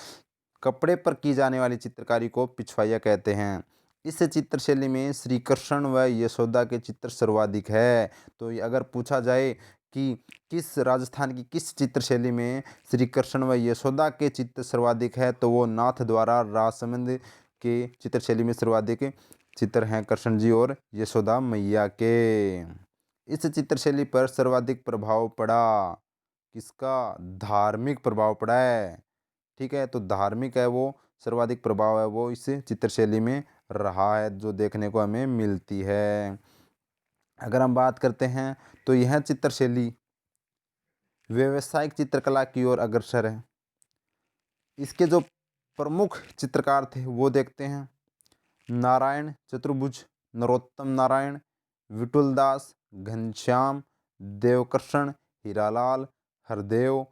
कपड़े पर की जाने वाली चित्रकारी को पिछवाइया कहते हैं। इस चित्रशैली में श्री कृष्ण व यशोदा के चित्र सर्वाधिक है। तो अगर पूछा जाए कि किस राजस्थान की किस चित्रशैली में श्री कृष्ण व यशोदा के चित्र सर्वाधिक है, तो वो नाथ द्वारा राजसमंद के चित्रशैली में सर्वाधिक चित्र हैं कृष्ण जी और यशोदा मैया के। इस चित्रशैली पर सर्वाधिक प्रभाव पड़ा किसका? धार्मिक प्रभाव पड़ा है। ठीक है, तो धार्मिक है वो सर्वाधिक प्रभाव है वो इस चित्रशैली में रहा है, जो देखने को हमें मिलती है। अगर हम बात करते हैं तो यह चित्रशैली व्यावसायिक चित्रकला की ओर अग्रसर है। इसके जो प्रमुख चित्रकार थे वो देखते हैं: नारायण चतुर्भुज, नरोत्तम नारायण, विठुलदास, घनश्याम, देवकृष्ण, हीरालाल, हरदेव,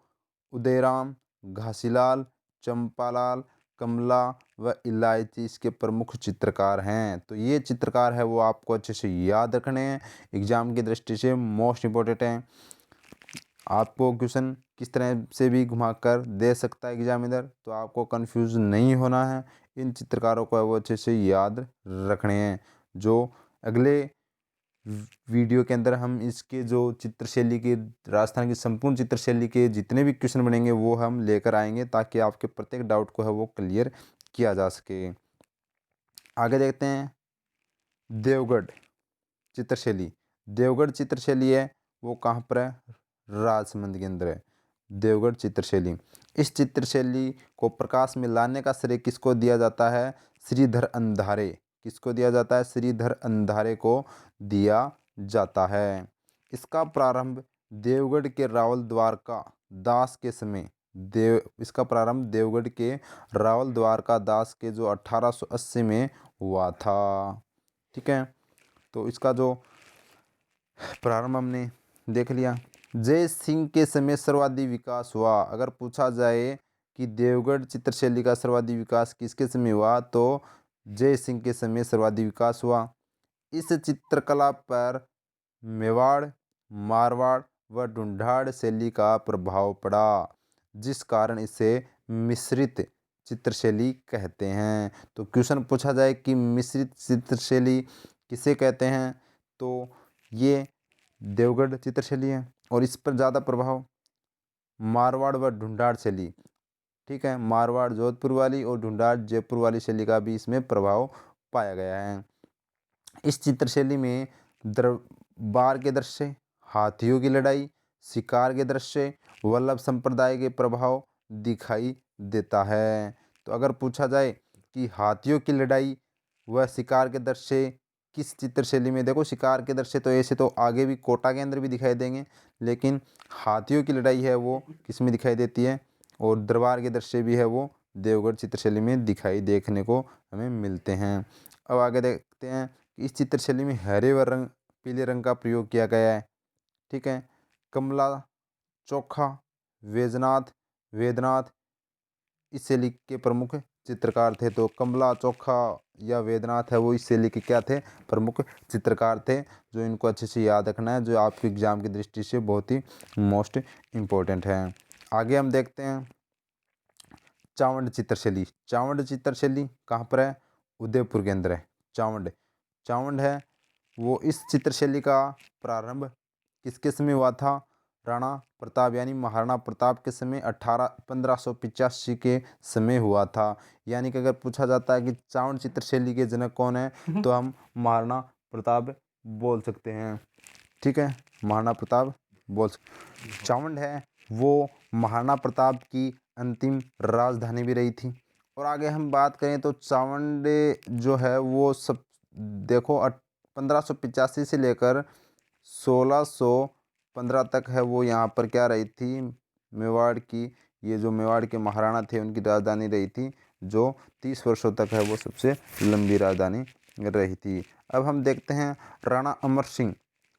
उदयराम, घासीलाल, चंपालाल, कमला व इलायची इसके प्रमुख चित्रकार हैं। तो ये चित्रकार है वो आपको अच्छे से याद रखने हैं, एग्जाम की दृष्टि से मोस्ट इम्पोर्टेंट हैं। आपको क्वेश्चन किस तरह से भी घुमाकर दे सकता है एग्जामिनर, तो आपको कंफ्यूज नहीं होना है। इन चित्रकारों को वो अच्छे से याद रखने हैं। जो अगले वीडियो के अंदर हम इसके जो चित्रशैली के, राजस्थान की संपूर्ण चित्रशैली के जितने भी क्वेश्चन बनेंगे वो हम लेकर आएंगे, ताकि आपके प्रत्येक डाउट को है वो क्लियर किया जा सके। आगे देखते हैं देवगढ़ चित्रशैली। देवगढ़ चित्रशैली है वो कहाँ पर है? राजसमंद के अंदर है देवगढ़ चित्रशैली। इस चित्रशैली को प्रकाश में लाने का श्रेय किसको दिया जाता है? श्रीधर अंधारे। किसको दिया जाता है? श्रीधर अंधारे को दिया जाता है। इसका प्रारंभ देवगढ़ के रावल द्वारका दास के समय इसका प्रारंभ देवगढ़ के रावल द्वारका दास के जो 1880 में हुआ था। ठीक है, तो इसका जो प्रारंभ हमने देख लिया। जय सिंह के समय सर्वाधिक विकास हुआ। अगर पूछा जाए कि देवगढ़ चित्रशैली का सर्वाधिक विकास किसके समय हुआ, तो जय सिंह के समय सर्वाधिक विकास हुआ। इस चित्रकला पर मेवाड़, मारवाड़ व ढूंढाड़ शैली का प्रभाव पड़ा, जिस कारण इसे मिश्रित चित्रशैली कहते हैं। तो क्वेश्चन पूछा जाए कि मिश्रित चित्रशैली किसे कहते हैं, तो ये देवगढ़ चित्रशैली है। और इस पर ज़्यादा प्रभाव मारवाड़ व ढूंढाड़ शैली, ठीक है, मारवाड़ जोधपुर वाली और ढूंढाड़ जयपुर वाली शैली का भी इसमें प्रभाव पाया गया है। इस चित्रशैली में दरबार के दृश्य, हाथियों की लड़ाई, शिकार के दृश्य, वल्लभ संप्रदाय के प्रभाव दिखाई देता है। तो अगर पूछा जाए कि हाथियों की लड़ाई व शिकार के दृश्य किस चित्रशैली में, देखो शिकार के दृश्य तो ऐसे तो आगे भी कोटा के अंदर भी दिखाई देंगे, लेकिन हाथियों की लड़ाई है वो किस में दिखाई देती है, और दरबार के दृश्य भी है वो देवगढ़ चित्रशैली में दिखाई देखने को हमें मिलते हैं। अब आगे देखते हैं कि इस चित्रशैली में हरे व पीले रंग का प्रयोग किया गया है। ठीक है, कमला, चोखा, वेदनाथ इस शैली के प्रमुख चित्रकार थे। तो कमला, चोखा या वेदनाथ है वो इस शैली के क्या थे? प्रमुख चित्रकार थे, जो इनको अच्छे से याद रखना है, जो आपके एग्जाम की दृष्टि से बहुत ही मोस्ट इम्पोर्टेंट है। आगे हम देखते हैं चावंड चित्रशैली। चावंड चित्रशैली कहाँ पर है? उदयपुर के अंदर है चावंड है वो। इस चित्रशैली का प्रारंभ किसके समय हुआ था? राणा प्रताप यानी महाराणा प्रताप के समय 1585 के समय हुआ था। यानी कि अगर पूछा जाता है कि चावंड चित्रशैली के जनक कौन है, तो हम महाराणा प्रताप बोल सकते हैं। ठीक है, महाराणा प्रताप चावंड है वो महाराणा प्रताप की अंतिम राजधानी भी रही थी। और आगे हम बात करें तो चावंड जो है वो सब देखो 1585 से लेकर 1615 तक है वो यहाँ पर क्या रही थी? मेवाड़ की, ये जो मेवाड़ के महाराणा थे उनकी राजधानी रही थी, जो 30 वर्षों तक है वो सबसे लंबी राजधानी रही थी। अब हम देखते हैं राणा अमर सिंह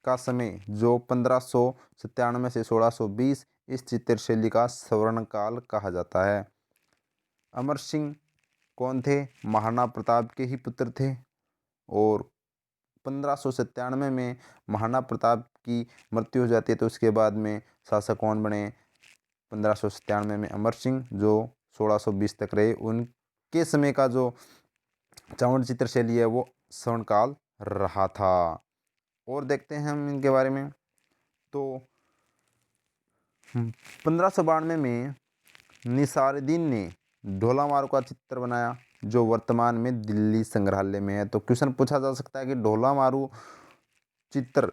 का समय, जो 1597 से 1620 इस चित्रशैली का स्वर्ण काल कहा जाता है। अमर सिंह कौन थे? महाराणा प्रताप के ही पुत्र थे। और 1597 में महाराणा प्रताप की मृत्यु हो जाती है, तो उसके बाद में शासक कौन बने? 1597 में अमर सिंह, जो 1620 तक रहे। उनके समय का जो चावंड चित्रशैली है वो स्वर्णकाल रहा था। और देखते हैं हम इनके बारे में, तो 1592 में निसारुद्दीन ने ढोला मारू का चित्र बनाया, जो वर्तमान में दिल्ली संग्रहालय में है। तो क्वेश्चन पूछा जा सकता है कि ढोला मारू चित्र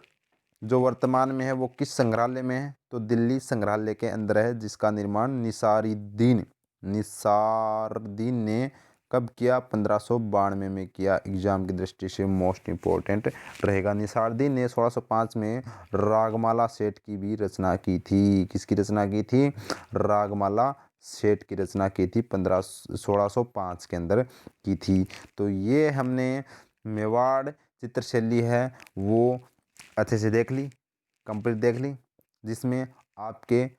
जो वर्तमान में है वो किस संग्रहालय में है, तो दिल्ली संग्रहालय के अंदर है, जिसका निर्माण निसारुद्दीन निसारुद्दीन ने कब किया? 1592 में किया। एग्जाम की दृष्टि से मोस्ट इम्पोर्टेंट रहेगा। निसारुद्दीन ने 1605 में रागमाला सेट की भी रचना की थी। किसकी रचना की थी? रागमाला सेट की रचना की थी 1605 के अंदर की थी। तो ये हमने मेवाड़ चित्रशैली है वो अच्छे से देख ली, कंप्लीट देख ली, जिसमें आपके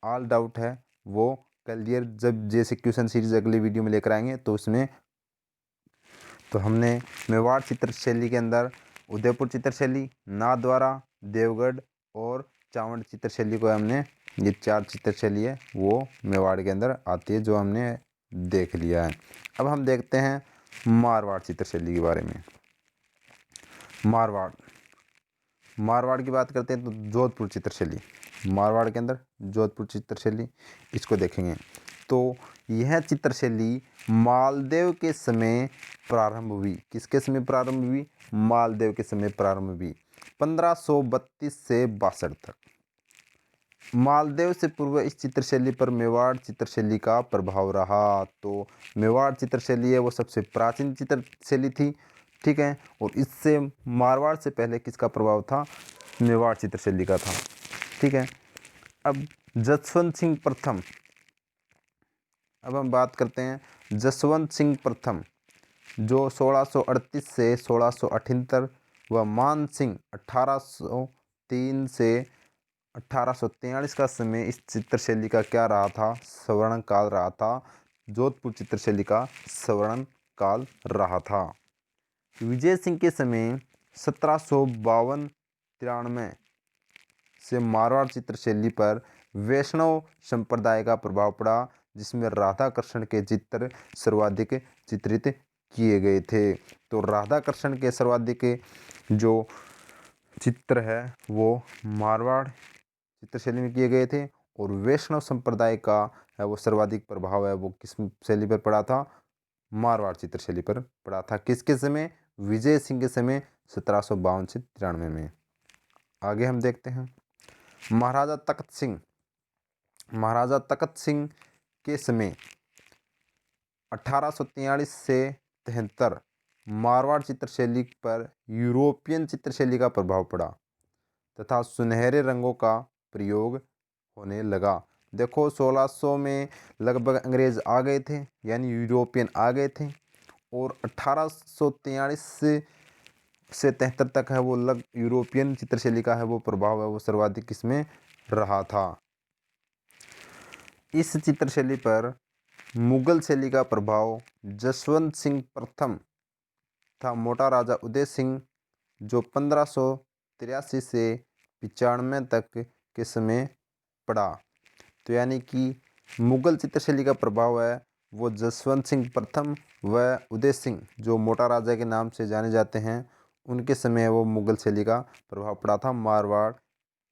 ऑल डाउट है वो क्लियर जब जैसे क्वेश्चन सीरीज अगली वीडियो में लेकर आएंगे तो उसमें तो हमने मेवाड़ चित्रशैली के अंदर उदयपुर चित्रशैली, नाथद्वारा, देवगढ़ और चावंड चित्रशैली को हमने ये 4 चित्रशैली है वो मेवाड़ के अंदर आती है जो हमने देख लिया है। अब हम देखते हैं मारवाड़ चित्रशैली के बारे में। मारवाड़ की बात करते हैं तो जोधपुर चित्रशैली, मारवाड़ के अंदर जोधपुर चित्रशैली इसको देखेंगे तो यह चित्रशैली मालदेव के समय प्रारंभ हुई। किसके समय प्रारंभ हुई? मालदेव के समय प्रारंभ हुई 1532 से 62 तक। मालदेव से पूर्व इस चित्रशैली पर मेवाड़ चित्रशैली का प्रभाव रहा। तो मेवाड़ चित्रशैली है वो सबसे प्राचीन चित्रशैली थी, ठीक है। और इससे मारवाड़ से पहले किसका प्रभाव था? मेवाड़ चित्रशैली का था, ठीक है। अब जसवंत सिंह प्रथम, अब हम बात करते हैं जसवंत सिंह प्रथम जो 1638 से 1678 व मान सिंह 1803 से 1843 का समय इस चित्रशैली का क्या रहा था? स्वर्ण काल रहा था। जोधपुर चित्रशैली का स्वर्ण काल रहा था। विजय सिंह के समय 1752-93 से मारवाड़ चित्रशैली पर वैष्णव संप्रदाय का प्रभाव पड़ा, जिसमें राधा कृष्ण के चित्र सर्वाधिक चित्रित किए गए थे। तो राधा कृष्ण के सर्वाधिक जो चित्र है वो मारवाड़ चित्रशैली में किए गए थे और वैष्णव संप्रदाय का है वो सर्वाधिक प्रभाव है वो किस शैली पर पड़ा था? मारवाड़ चित्रशैली पर पड़ा था। किसके समय? विजय सिंह के समय 1752 से 93 में। आगे हम देखते हैं महाराजा तख्त सिंह। महाराजा तख्त सिंह के समय 1843 से 73 मारवाड़ चित्रशैली पर यूरोपियन चित्रशैली का प्रभाव पड़ा तथा सुनहरे रंगों का प्रयोग होने लगा। देखो 1600 में लगभग अंग्रेज आ गए थे, यानी यूरोपियन आ गए थे, और 1843 से 73 तक है वो यूरोपियन चित्रशैली का है वो प्रभाव है वो सर्वाधिक इसमें रहा था। इस चित्रशैली पर मुगल शैली का प्रभाव जसवंत सिंह प्रथम था मोटा राजा उदय सिंह जो 1583 से 95 तक के समय पड़ा। तो यानी कि मुगल चित्रशैली का प्रभाव है वो जसवंत सिंह प्रथम व उदय सिंह जो मोटा राजा के नाम से जाने जाते हैं उनके समय वो मुगल शैली का प्रभाव पड़ा था मारवाड़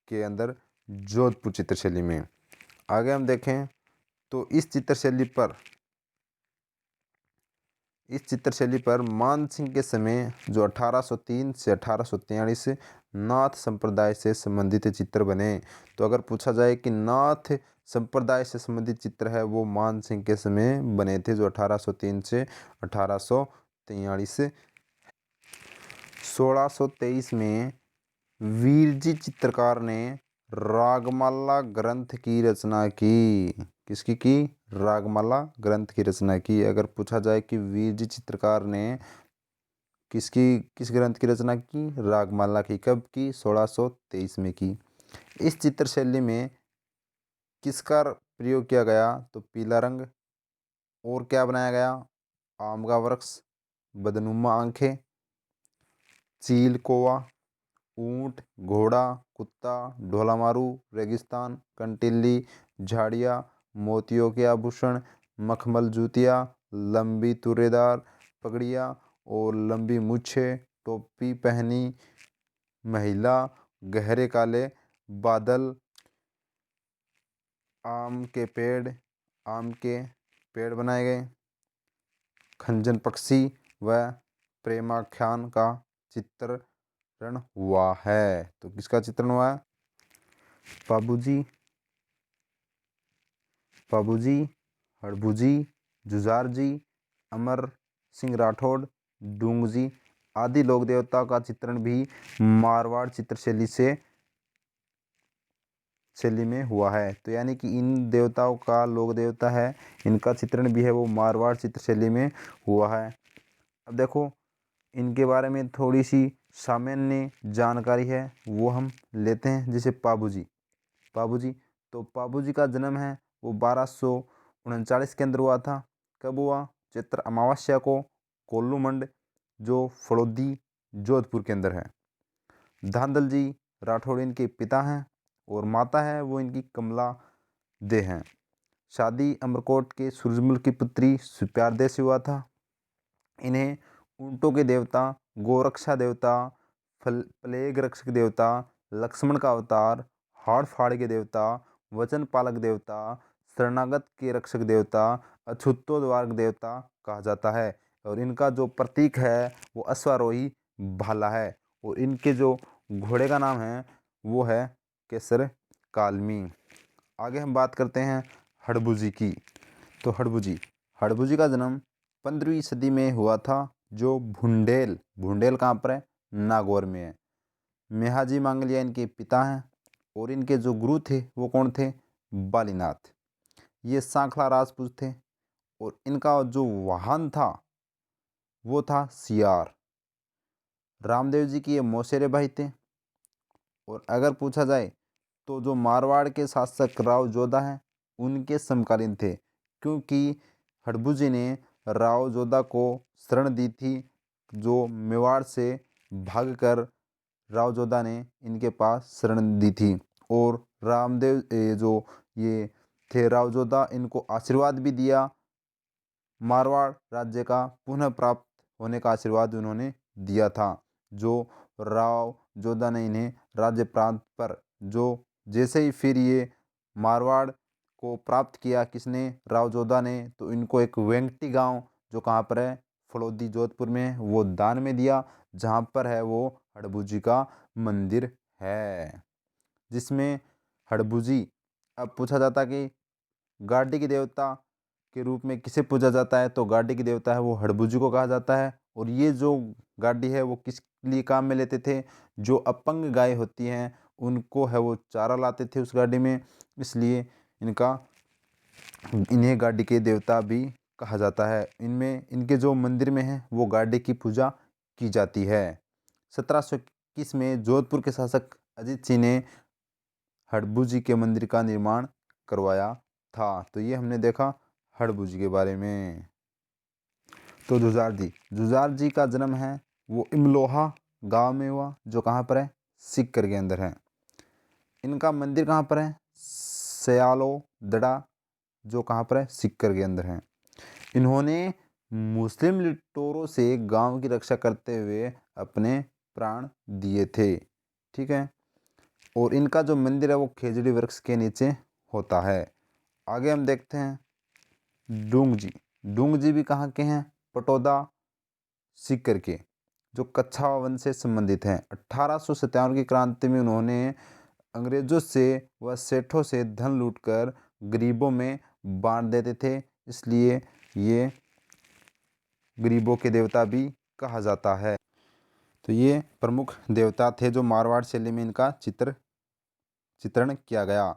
के अंदर जोधपुर चित्रशैली में। आगे हम देखें तो इस चित्रशैली पर मान सिंह के समय जो 1803 से 1843 नाथ संप्रदाय से संबंधित चित्र बने। तो अगर पूछा जाए कि नाथ संप्रदाय से संबंधित चित्र है वो मान सिंह के समय बने थे जो 1803 से 1843। 1623 में वीरजी चित्रकार ने रागमाला ग्रंथ की रचना की। किसकी की? रागमाला ग्रंथ की रचना की। अगर पूछा जाए कि वीरजी चित्रकार ने किस ग्रंथ की रचना की? रागमाला की। कब की? 1623 में की। इस चित्रशैली में किसका प्रयोग किया गया? तो पीला रंग, और क्या बनाया गया? आम का वृक्ष, बदनुमा आंखें, चील कौवा, ऊंट, घोड़ा, कुत्ता, ढोलामारू, रेगिस्तान, कंटीली, झाड़ियाँ, मोतियों के आभूषण, मखमल जूतियाँ, लंबी तुरेदार पगड़ियाँ और लंबी मूछें, टोपी पहनी महिला, गहरे काले बादल, आम के पेड़ बनाए गए, खंजन पक्षी व प्रेमाख्यान का चित्रण हुआ है। तो किसका चित्रण हुआ है? बाबूजी हड़बूजी, जुझारजी, अमर सिंह राठौड़, डूंगजी आदि लोक देवताओं का चित्रण भी मारवाड़ चित्रशैली शैली में हुआ है। तो यानी कि इन देवताओं का लोक देवता है, इनका चित्रण भी है वो मारवाड़ चित्रशैली में हुआ है। अब देखो इनके बारे में थोड़ी सी सामान्य जानकारी है वो हम लेते हैं। जैसे पाबूजी, तो पाबूजी का जन्म है वो 1239 के अंदर हुआ था। कब हुआ? चैत्र अमावस्या को, कोल्लूमंड जो फड़ौदी जोधपुर के अंदर है। धांधल जी राठौड़ इनके पिता हैं और माता है वो इनकी कमला दे हैं। शादी अमरकोट के सूरजमल की पुत्री सुप्यारदे से हुआ था। इन्हें ऊंटों के देवता, गोरक्षा देवता, प्लेग रक्षक देवता, लक्ष्मण का अवतार, हाड़ फाड़ के देवता, वचन पालक देवता, शरणागत के रक्षक देवता, अछूतोद्वारक देवता कहा जाता है। और इनका जो प्रतीक है वो अश्वारोही भाला है। और इनके जो घोड़े का नाम है वो है केसर कालमी। आगे हम बात करते हैं हड़बूजी की। तो हड़बूजी का जन्म 15वीं सदी में हुआ था। जो भुंडेल कहाँ पर है? नागौर में है। मेहाजी मांगलिया इनके पिता हैं और इनके जो गुरु थे वो कौन थे? बालीनाथ। ये सांखला राजपूत थे और इनका जो वाहन था वो था सियार। रामदेव जी की ये मौसेरे भाई थे। और अगर पूछा जाए तो जो मारवाड़ के शासक राव जोधा हैं उनके समकालीन थे, क्योंकि हड़बूजी ने राव जोधा को शरण दी थी। जो मेवाड़ से भागकर राव जोधा ने इनके पास शरण दी थी। और रामदेव जो ये थे राव जोधा, इनको आशीर्वाद भी दिया। मारवाड़ राज्य का पुनः प्राप्त होने का आशीर्वाद उन्होंने दिया था। जो राव जोधा ने इन्हें राज्य प्रांत पर जो जैसे ही फिर ये मारवाड़ को प्राप्त किया, किसने? राव जोधा ने। तो इनको एक वेंगटी गांव जो कहाँ पर है? फड़ौदी जोधपुर में, वो दान में दिया, जहाँ पर है वो हड़बूजी का मंदिर है, जिसमें हड़बूजी। अब पूछा जाता कि गाड़ी के देवता के रूप में किसे पूजा जाता है? तो गाड़ी के देवता है वो हड़बूजी को कहा जाता है। और ये जो गाड़ी है वो किस लिए काम में लेते थे? जो अपंग गाय होती हैं उनको है वो चारा लाते थे उस गाड़ी में, इसलिए इन्हें गाड़ी के देवता भी कहा जाता है। इनमें इनके जो मंदिर में है वो गाड़ी की पूजा की जाती है। 1721 में जोधपुर के शासक अजीत सिंह ने हड़बूजी के मंदिर का निर्माण करवाया था। तो ये हमने देखा हड़बूजी के बारे में। तो जुझार जी का जन्म है वो इमलोहा गांव में हुआ, जो कहाँ पर है? सीकर के अंदर है। इनका मंदिर कहाँ पर है? सयालो दड़ा, जो कहाँ पर है? सीकर के अंदर है। इन्होंने मुस्लिम लुटेरों से गांव की रक्षा करते हुए अपने प्राण दिए थे। ठीक है। और इनका जो मंदिर है वो खेजड़ी वृक्ष के नीचे होता है। आगे हम देखते हैं डूंग जी भी कहाँ के हैं? पटौदा सीकर के, जो कच्छावा वंश से संबंधित हैं। 1857 की क्रांति में उन्होंने अंग्रेजों से व सेठों से धन लूटकर गरीबों में बांट देते थे, इसलिए ये गरीबों के देवता भी कहा जाता है। तो ये प्रमुख देवता थे जो मारवाड़ शैली में इनका चित्रण किया गया।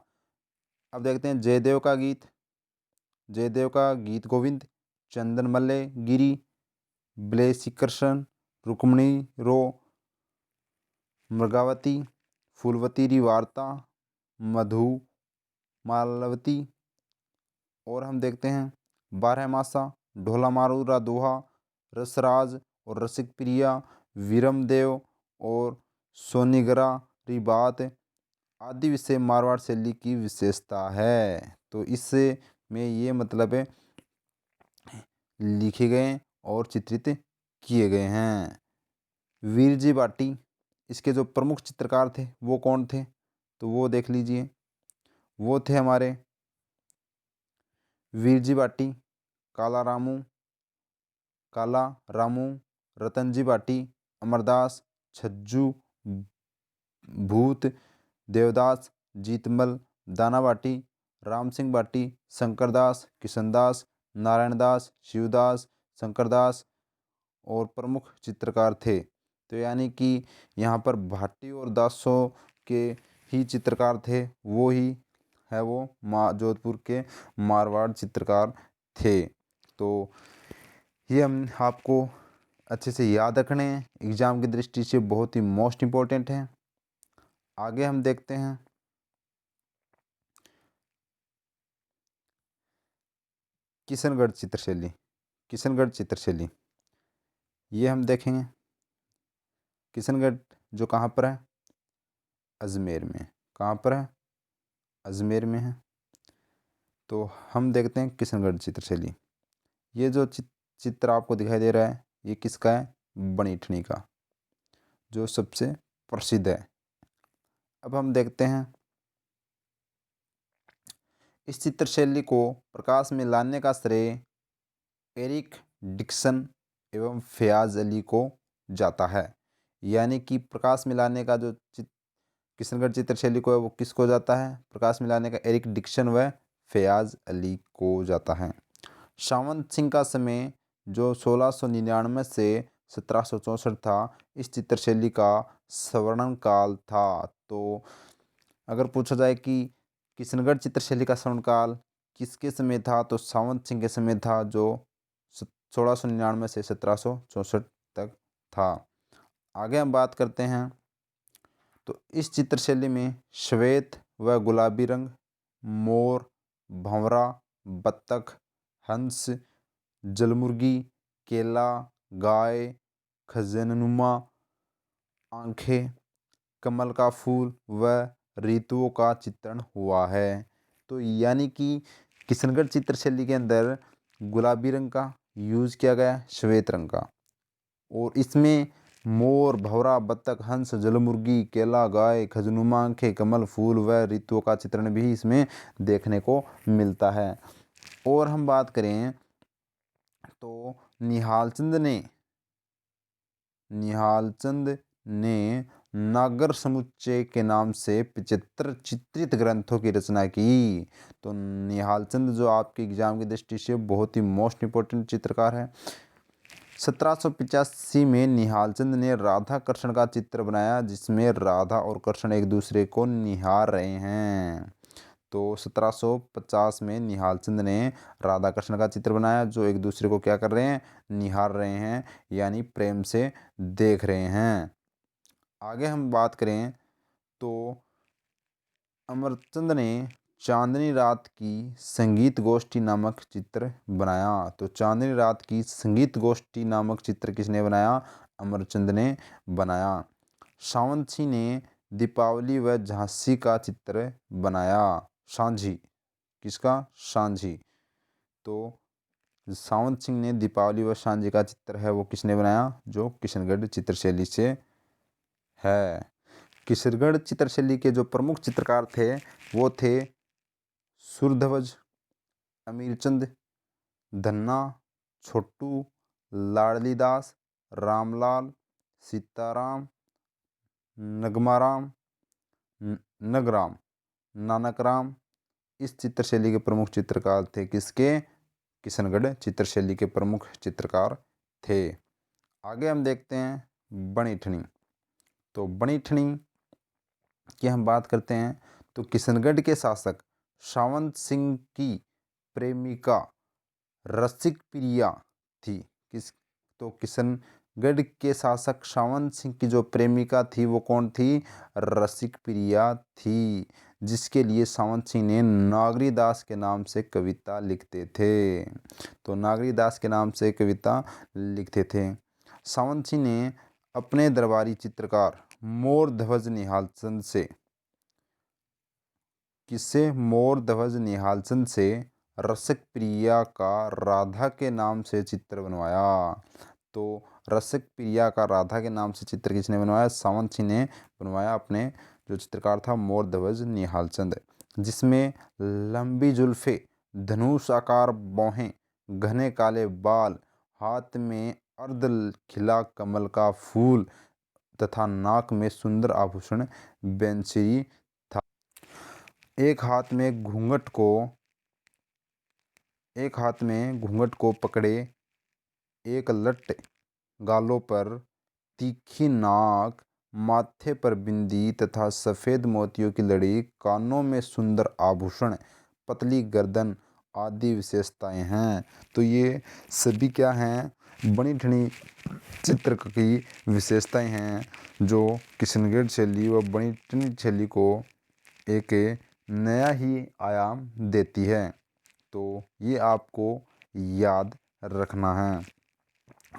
अब देखते हैं जयदेव का गीत गोविंद, चंदन मल्ले गिरी, ब्लेसिकृष्ण, रुक्मणी रो, मृगावती, फूलवती री वार्ता, मधु मालवती। और हम देखते हैं बारह मासा, ढोला मारूरा दोहा, रसराज और रसिक प्रिया, वीरमदेव और सोनीगरा री बात आदि विषय मारवाड़ शैली की विशेषता है। तो इससे में ये मतलब है लिखे गए और चित्रित किए गए हैं। वीरजी बाटी, इसके जो प्रमुख चित्रकार थे वो कौन थे? तो वो देख लीजिए, वो थे हमारे वीरजी बाटी, काला रामू, रतनजी बाटी, अमरदास, छज्जू, भूत, देवदास, जीतमल, दाना बाटी, राम सिंह भाटी, शंकरदास, किशनदास, नारायण दास, शिवदास, शंकरदास और प्रमुख चित्रकार थे। तो यानी कि यहाँ पर भाटी और दासों के ही चित्रकार थे, वो ही है वो जोधपुर के मारवाड़ चित्रकार थे। तो ये हम आपको अच्छे से याद रखने हैं, एग्ज़ाम की दृष्टि से बहुत ही मोस्ट इम्पोर्टेंट है। आगे हम देखते हैं किशनगढ़ चित्रशैली। किशनगढ़ चित्रशैली ये हम देखेंगे। किशनगढ़ जो कहाँ पर है? अजमेर में। कहाँ पर है? अजमेर में है। तो हम देखते हैं किशनगढ़ चित्रशैली। ये जो चित्र आपको दिखाई दे रहा है, ये किसका है? बनीठनी का, जो सबसे प्रसिद्ध है। अब हम देखते हैं इस चित्रशैली को प्रकाश में लाने का श्रेय एरिक डिक्सन एवं फयाज अली को जाता है। यानी कि प्रकाश में लाने का जो किशनगढ़ चित्रशैली को है वो किसको जाता है? प्रकाश में लाने का एरिक डिक्सन व फयाज अली को जाता है। सावंत सिंह का समय जो 1699 से 1764 था, इस चित्रशैली का स्वर्णिम काल था। तो अगर पूछा जाए कि किशनगढ़ चित्रशैली का स्वर्णिम काल किसके समय था, तो सावंत सिंह के समय था, जो 1699 से 1764 तक था। आगे हम बात करते हैं तो इस चित्रशैली में श्वेत व गुलाबी रंग, मोर, भंवरा, बत्तख, हंस, जलमुर्गी, केला, गाय, खजननुमा आंखें, कमल का फूल व ऋतुओं का चित्रण हुआ है। तो यानी कि किशनगढ़ चित्रशैली के अंदर गुलाबी रंग का यूज़ किया गया है, श्वेत रंग का, और इसमें मोर, भंवरा, बत्तख, हंस, जलमुर्गी, केला, गाय, खजनुमा आंखें, कमल फूल व ऋतुओं का चित्रण भी इसमें देखने को मिलता है। और हम बात करें तो निहाल चंद ने नागर समुच्चय के नाम से 75 चित्रित ग्रंथों की रचना की। तो निहाल चंद जो आपके एग्जाम की दृष्टि से बहुत ही मोस्ट इम्पोर्टेंट चित्रकार है। 1785 में निहालचंद ने राधा कृष्ण का चित्र बनाया, जिसमें राधा और कृष्ण एक दूसरे को निहार रहे हैं। तो 1750 में निहालचंद ने राधा कृष्ण का चित्र बनाया, जो एक दूसरे को क्या कर रहे हैं? निहार रहे हैं, यानी प्रेम से देख रहे हैं। आगे हम बात करें तो अमरचंद ने चांदनी रात की संगीत गोष्ठी नामक चित्र बनाया। तो चांदनी रात की संगीत गोष्ठी नामक चित्र किसने बनाया? अमरचंद ने बनाया। सावंत सिंह ने दीपावली व झांसी का चित्र बनाया। सांझी, किसका? सांझी। तो सावंत सिंह ने दीपावली व सांझी का चित्र है वो किसने बनाया? जो किशनगढ़ चित्रशैली से है। किशनगढ़ चित्रशैली के जो प्रमुख चित्रकार थे वो थे सूरध्वज, अमीरचंद, धन्ना, छोटू, लाडली दास, रामलाल, सीताराम, नगमाराम, नगराम, नानकराम। इस चित्रशैली के प्रमुख चित्रकार थे। किसके? किशनगढ़ चित्रशैली के प्रमुख चित्रकार थे। आगे हम देखते हैं बनीठनी। तो बनीठनी की हम बात करते हैं तो किशनगढ़ के शासक सावंत सिंह की प्रेमिका रसिक प्रिया थी। तो किशनगढ़ के शासक सावंत सिंह की जो प्रेमिका थी वो कौन थी? रसिक प्रिया थी, जिसके लिए सावंत सिंह ने नागरी दास के नाम से कविता लिखते थे। तो नागरी दास के नाम से कविता लिखते थे। सावंत सिंह ने अपने दरबारी चित्रकार मोर ध्वज निहालचंद से निहालचंद से रसिक प्रिया का राधा के नाम से चित्र बनवाया। तो रसिक प्रिया का राधा के नाम से चित्र किसने बनवाया? सावंत सिंह ने बनवाया, अपने जो चित्रकार था मोर ध्वज निहालचंद, जिसमें लंबी जुल्फे, धनुष आकार बाहें, घने काले बाल, हाथ में अर्ध खिला कमल का फूल तथा नाक में सुंदर आभूषण बेंसरी था। एक हाथ में घूंघट को पकड़े, एक लट गालों पर तीखी नाक, माथे पर बिंदी तथा सफ़ेद मोतियों की लड़ी, कानों में सुंदर आभूषण, पतली गर्दन आदि विशेषताएं हैं। तो ये सभी क्या हैं? बनी ठनी चित्र की विशेषताएं हैं जो किशनगढ़ शैली व बनी ठनी शैली को एक नया ही आयाम देती है। तो ये आपको याद रखना है।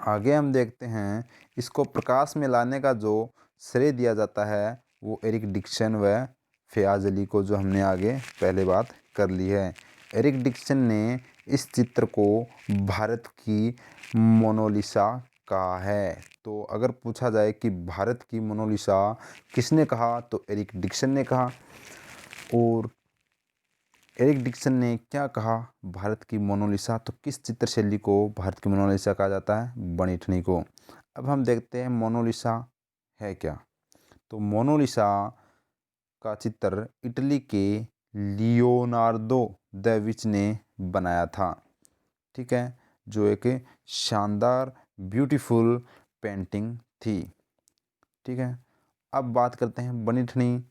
आगे हम देखते हैं, इसको प्रकाश में लाने का जो श्रेय दिया जाता है वो एरिक डिक्सन व फयाज अली को, जो हमने आगे पहले बात कर ली है। एरिक डिक्सन ने इस चित्र को भारत की मोनालिसा कहा है। तो अगर पूछा जाए कि भारत की मोनालिसा किसने कहा, तो एरिक डिक्सन ने कहा। और एरिक डिक्सन ने क्या कहा भारत की मोनालिसा? तो किस चित्र शैली को भारत की मोनालिसा कहा जाता है? बनी ठनी को। अब हम देखते हैं मोनालिसा है क्या। तो मोनालिसा का चित्र इटली के लियोनार्दो द विंची ने बनाया था, ठीक है, जो एक शानदार ब्यूटीफुल पेंटिंग थी, ठीक है। अब बात करते हैं बनी ठनी।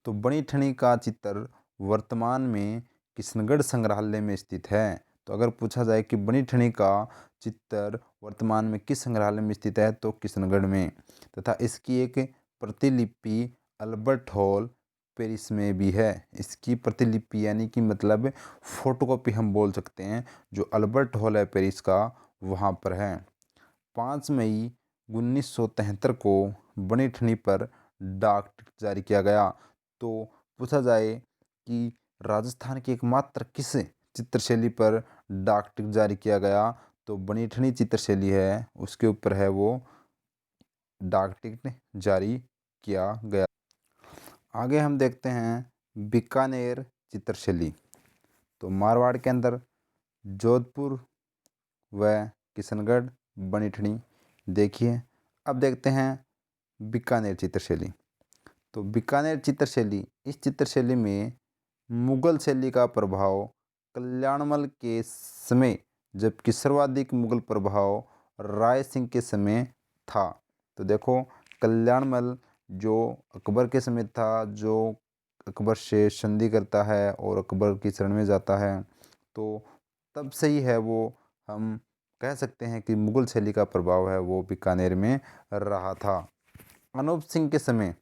तो बनी ठनी का चित्र वर्तमान में किशनगढ़ संग्रहालय में स्थित है। तो अगर पूछा जाए कि बनी ठनी का चित्र वर्तमान में किस संग्रहालय में स्थित है, तो किशनगढ़ में, तथा इसकी एक प्रतिलिपि अल्बर्ट हॉल पेरिस में भी है। इसकी प्रतिलिपि यानी कि मतलब फोटोकॉपी हम बोल सकते हैं, जो अल्बर्ट हॉल है पेरिस का, वहाँ पर है। 5 मई 1973 को बनी ठनी पर डाक टिकट जारी किया गया। तो पूछा जाए कि राजस्थान की एकमात्र किस चित्रशैली पर डाक टिकट जारी किया गया, तो बनी ठनी चित्रशैली है, उसके ऊपर है वो डाक टिकट जारी किया गया। आगे हम देखते हैं बीकानेर चित्रशैली। तो मारवाड़ के अंदर जोधपुर व किशनगढ़, बनी ठनी देखिए। अब देखते हैं बीकानेर चित्रशैली। तो बीकानेर चित्रशैली, इस चित्रशैली में मुगल शैली का प्रभाव कल्याणमल के समय, जबकि सर्वाधिक मुगल प्रभाव राय सिंह के समय था। तो देखो, कल्याणमल जो अकबर के समय था, जो अकबर से संधि करता है और अकबर की शरण में जाता है, तो तब से ही है वो, हम कह सकते हैं कि मुगल शैली का प्रभाव है वो बीकानेर में रहा था। अनूप सिंह के समय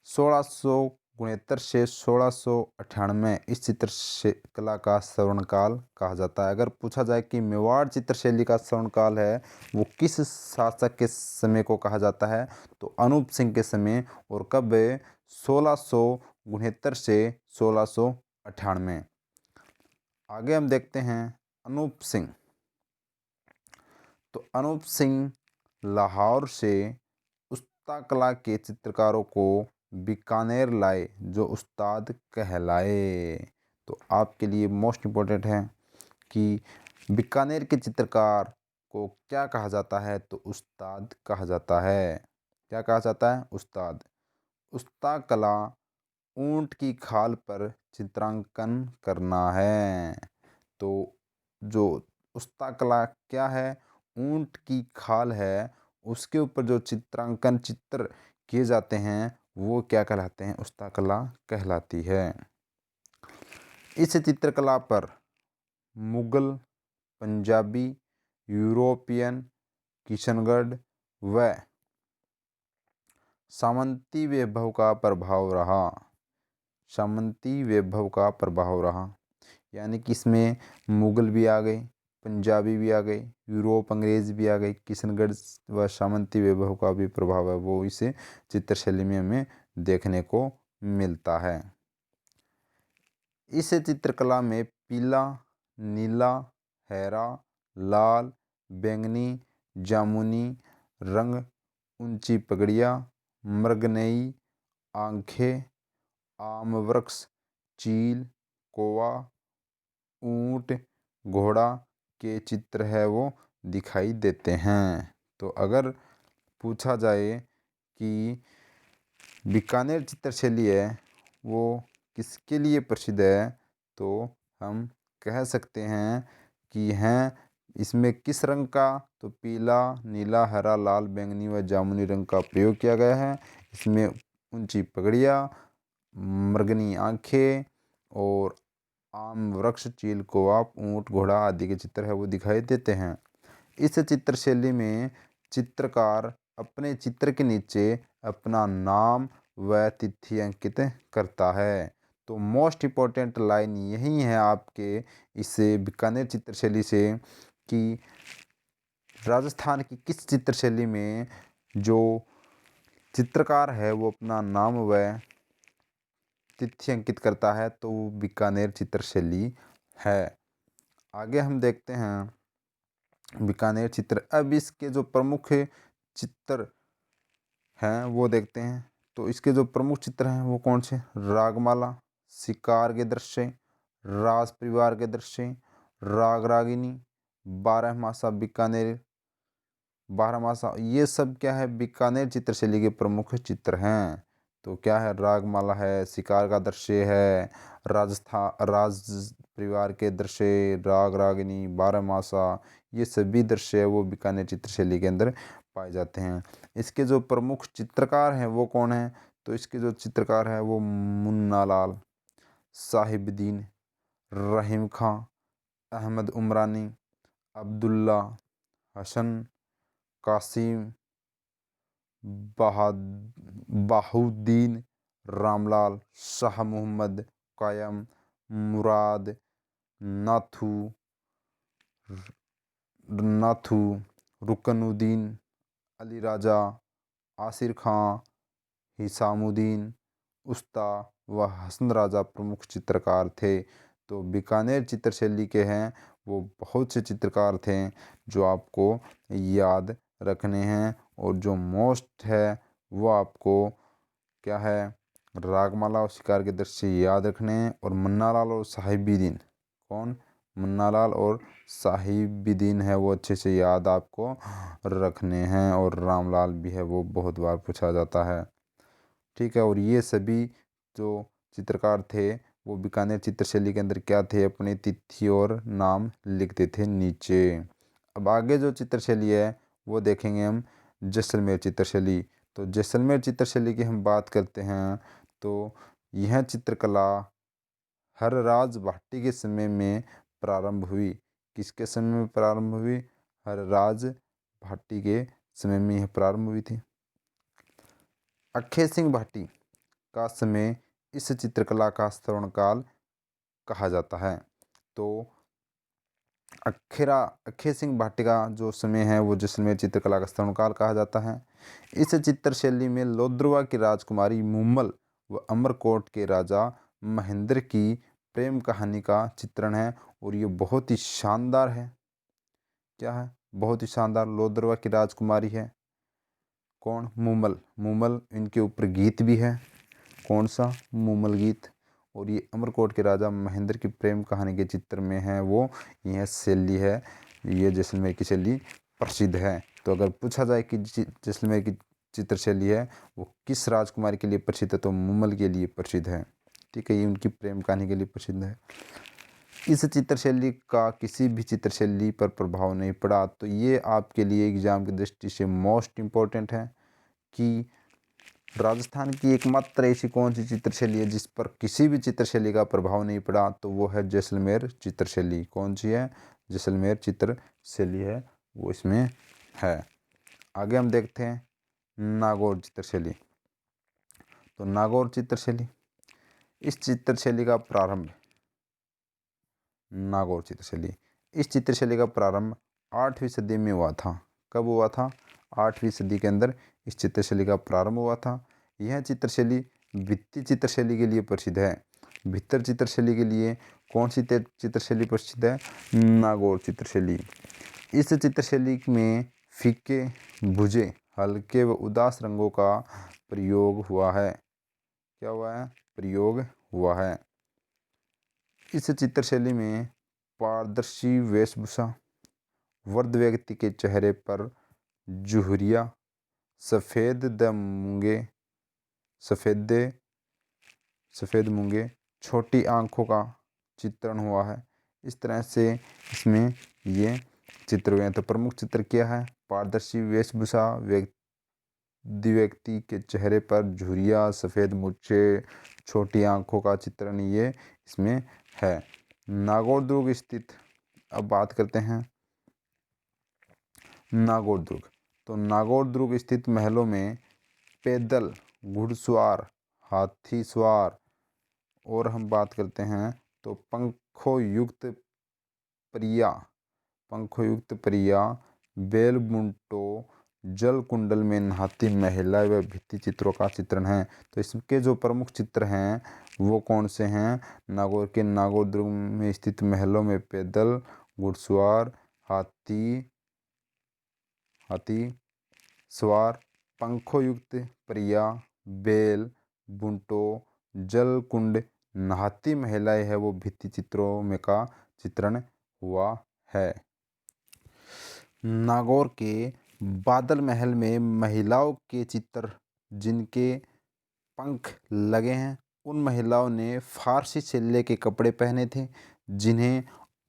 1669 से 1698 इस चित्रकला का स्वर्णकाल कहा जाता है। अगर पूछा जाए कि मेवाड़ चित्रशैली का स्वर्णकाल है वो किस शासक के समय को कहा जाता है, तो अनूप सिंह के समय। और कब? 1669 से 1698। आगे हम देखते हैं अनूप सिंह। तो अनूप सिंह लाहौर से उस्ता कला के चित्रकारों को बीकानेर लाए, जो उस्ताद कहलाए। तो आपके लिए मोस्ट इम्पोर्टेंट है कि बीकानेर के चित्रकार को क्या कहा जाता है, तो उस्ताद कहा जाता है। क्या कहा जाता है? उस्ताद। उस्ता कला ऊंट की खाल पर चित्रांकन करना है। तो जो उस्ता कला क्या है? ऊंट की खाल है, उसके ऊपर जो चित्र किए जाते हैं वो क्या कहलाते हैं? उस्ता कला कहलाती है। इस चित्रकला पर मुगल, पंजाबी, यूरोपियन, किशनगढ़ व सामंती वैभव का प्रभाव रहा। सामंती वैभव का प्रभाव रहा, यानी कि इसमें मुगल भी आ गए, पंजाबी भी आ गए, यूरोप अंग्रेज भी आ गए, किशनगढ़ व सामंती वैभव का भी प्रभाव है वो इस चित्रशैली में हमें देखने को मिलता है। इस चित्रकला में पीला, नीला, हरा, लाल, बैंगनी, जामुनी रंग, ऊंची पगड़ियाँ, मृगनयी आंखें, आम वृक्ष, चील, कौवा, ऊंट, घोड़ा के चित्र है वो दिखाई देते हैं। तो अगर पूछा जाए कि बीकानेर चित्रशैली है वो किसके लिए प्रसिद्ध है? तो हम कह सकते हैं कि हैं इसमें किस रंग का? तो पीला, नीला, हरा, लाल, बैंगनी व जामुनी रंग का प्रयोग किया गया है। इसमें ऊंची पगड़ियाँ, मृगनी आँखें और आम वृक्ष, चील, कौवा, ऊँट, घोड़ा आदि के चित्र है वो दिखाई देते हैं। इस चित्रशैली में चित्रकार अपने चित्र के नीचे अपना नाम व तिथि अंकित करता है। तो मोस्ट इम्पोर्टेंट लाइन यही है आपके इस बीकानेर चित्रशैली से कि राजस्थान की किस चित्रशैली में जो चित्रकार है वो अपना नाम व तिथि अंकित करता है, तो वो बीकानेर चित्रशैली है। आगे हम देखते हैं बीकानेर चित्र। अब इसके जो प्रमुख चित्र हैं वो देखते हैं। तो इसके जो प्रमुख चित्र हैं वो कौन से? रागमाला, शिकार के दृश्य, राज परिवार के दृश्य, राग रागिनी, बारहमासा बीकानेर, बारहमासा, ये सब क्या है? बीकानेर चित्रशैली के प्रमुख चित्र हैं। तो क्या है? रागमाला है, शिकार का दृश्य है, राज परिवार के दृश्य, राग रागिनी, बारहमासा, ये सभी दृश्य है वो बीकानेर चित्रशैली के अंदर पाए जाते हैं। इसके जो प्रमुख चित्रकार हैं वो कौन है? तो इसके जो चित्रकार है वो मुन्ना लाल, साहिबुद्दीन, रहीम खां, अहमद उमरानी, अब्दुल्ला, हसन, कासिम, बाहुद्दीन, रामलाल, शाह मोहम्मद, कायम, मुराद, नाथू, रुकनुद्दीन, अली राजा, आसिर खां, हिसामुद्दीन, उस्ता व हसन राजा प्रमुख चित्रकार थे। तो बीकानेर चित्रशैली के हैं वो बहुत से चित्रकार थे जो आपको याद रखने हैं। और जो मोस्ट है वो आपको क्या है? रागमाला और शिकार के दृश्य याद रखने हैं। और मुन्ना लाल और साहिबुद्दीन, कौन? मुन्ना लाल और साहिबुद्दीन है वो अच्छे से याद आपको रखने हैं। और रामलाल भी है वो बहुत बार पूछा जाता है, ठीक है। और ये सभी जो चित्रकार थे वो बीकानेर चित्रशैली के अंदर क्या थे? अपनी तिथि और नाम लिखते थे नीचे। अब आगे जो चित्रशैली है वो देखेंगे हम जैसलमेर चित्रशैली। तो जैसलमेर चित्रशैली की हम बात करते हैं तो यह चित्रकला हरराज भाटी के समय में प्रारंभ हुई। किसके समय में प्रारंभ हुई? हरराज भाटी के समय में यह प्रारंभ हुई थी। अक्खे सिंह भाटी का समय इस चित्रकला का स्वर्णकाल कहा जाता है। तो अक्खे सिंह भाटी का जो समय है वो जैसलमेर चित्रकला का स्वर्णकाल कहा जाता है। इस चित्रशैली में लोद्रवा की राजकुमारी मूमल व अमरकोट के राजा महेंद्र की प्रेम कहानी का चित्रण है। और ये बहुत ही शानदार है। क्या है? बहुत ही शानदार। लोद्रवा की राजकुमारी है कौन? मूमल। मूमल, इनके ऊपर गीत भी है। कौन सा? मूमल गीत। और ये अमरकोट के राजा महेंद्र की प्रेम कहानी के चित्र में है वो यह शैली है। ये जैसलमेर की शैली प्रसिद्ध है। तो अगर पूछा जाए कि जैसलमेर की चित्रशैली है वो किस राजकुमारी के लिए प्रसिद्ध है, तो मूमल के लिए प्रसिद्ध है, ठीक है। ये उनकी प्रेम कहानी के लिए प्रसिद्ध है। इस चित्रशैली का किसी भी चित्रशैली पर प्रभाव नहीं पड़ा। तो ये आपके लिए एग्जाम की दृष्टि से मोस्ट इम्पोर्टेंट है कि राजस्थान की एकमात्र ऐसी कौन सी चित्रशैली है जिस पर किसी भी चित्रशैली का प्रभाव नहीं पड़ा? तो वो है जैसलमेर चित्रशैली। कौन सी है? जैसलमेर चित्रशैली है वो इसमें है। आगे हम देखते हैं नागौर चित्रशैली। तो नागौर चित्रशैली, इस चित्रशैली का प्रारंभ, नागौर चित्रशैली, इस चित्रशैली का प्रारंभ 8वीं सदी में हुआ था। कब हुआ था? 8वीं सदी के अंदर इस चित्रशैली का प्रारंभ हुआ था। यह चित्रशैली भित्ति चित्रशैली के लिए प्रसिद्ध है। भित्तर चित्रशैली के लिए कौन सी चित्रशैली प्रसिद्ध है? नागौर चित्रशैली। इस चित्रशैली में फीके, भुजे, हल्के व उदास रंगों का प्रयोग हुआ है। क्या हुआ है? प्रयोग हुआ है। इस चित्रशैली में पारदर्शी वेशभूषा, वृद्ध व्यक्ति के चेहरे पर जुहरिया, सफ़ेद मूंगे, सफ़ेद मूंगे, छोटी आँखों का चित्रण हुआ है। इस तरह से इसमें ये चित्र हुए हैं। तो प्रमुख चित्र क्या है? पारदर्शी वेशभूषा, व्यक्ति के चेहरे पर झुर्रियाँ, सफ़ेद मूछें, छोटी आँखों का चित्रण ये इसमें है। नागौर दुर्ग स्थित, अब बात करते हैं नागौर दुर्ग। तो नागौर दुर्ग स्थित महलों में पैदल, घुड़सवार, हाथी सवार, और हम बात करते हैं तो पंखोयुक्त परिया, बेलमुंटो, जल कुंडल में नहाती महिला व भित्ति चित्रों का चित्रण है। तो इसके जो प्रमुख चित्र हैं वो कौन से हैं? नागौर दुर्ग में स्थित महलों में पैदल, घुड़सवार, हाथी सवार, पंखोयुक्त परिया, बेल बुंटो, जल कुंड, नहाती महिलाएं है वो भित्ति चित्रों में का चित्रण हुआ है। नागौर के बादल महल में महिलाओं के चित्र जिनके पंख लगे हैं, उन महिलाओं ने फारसी शैली के कपड़े पहने थे, जिन्हें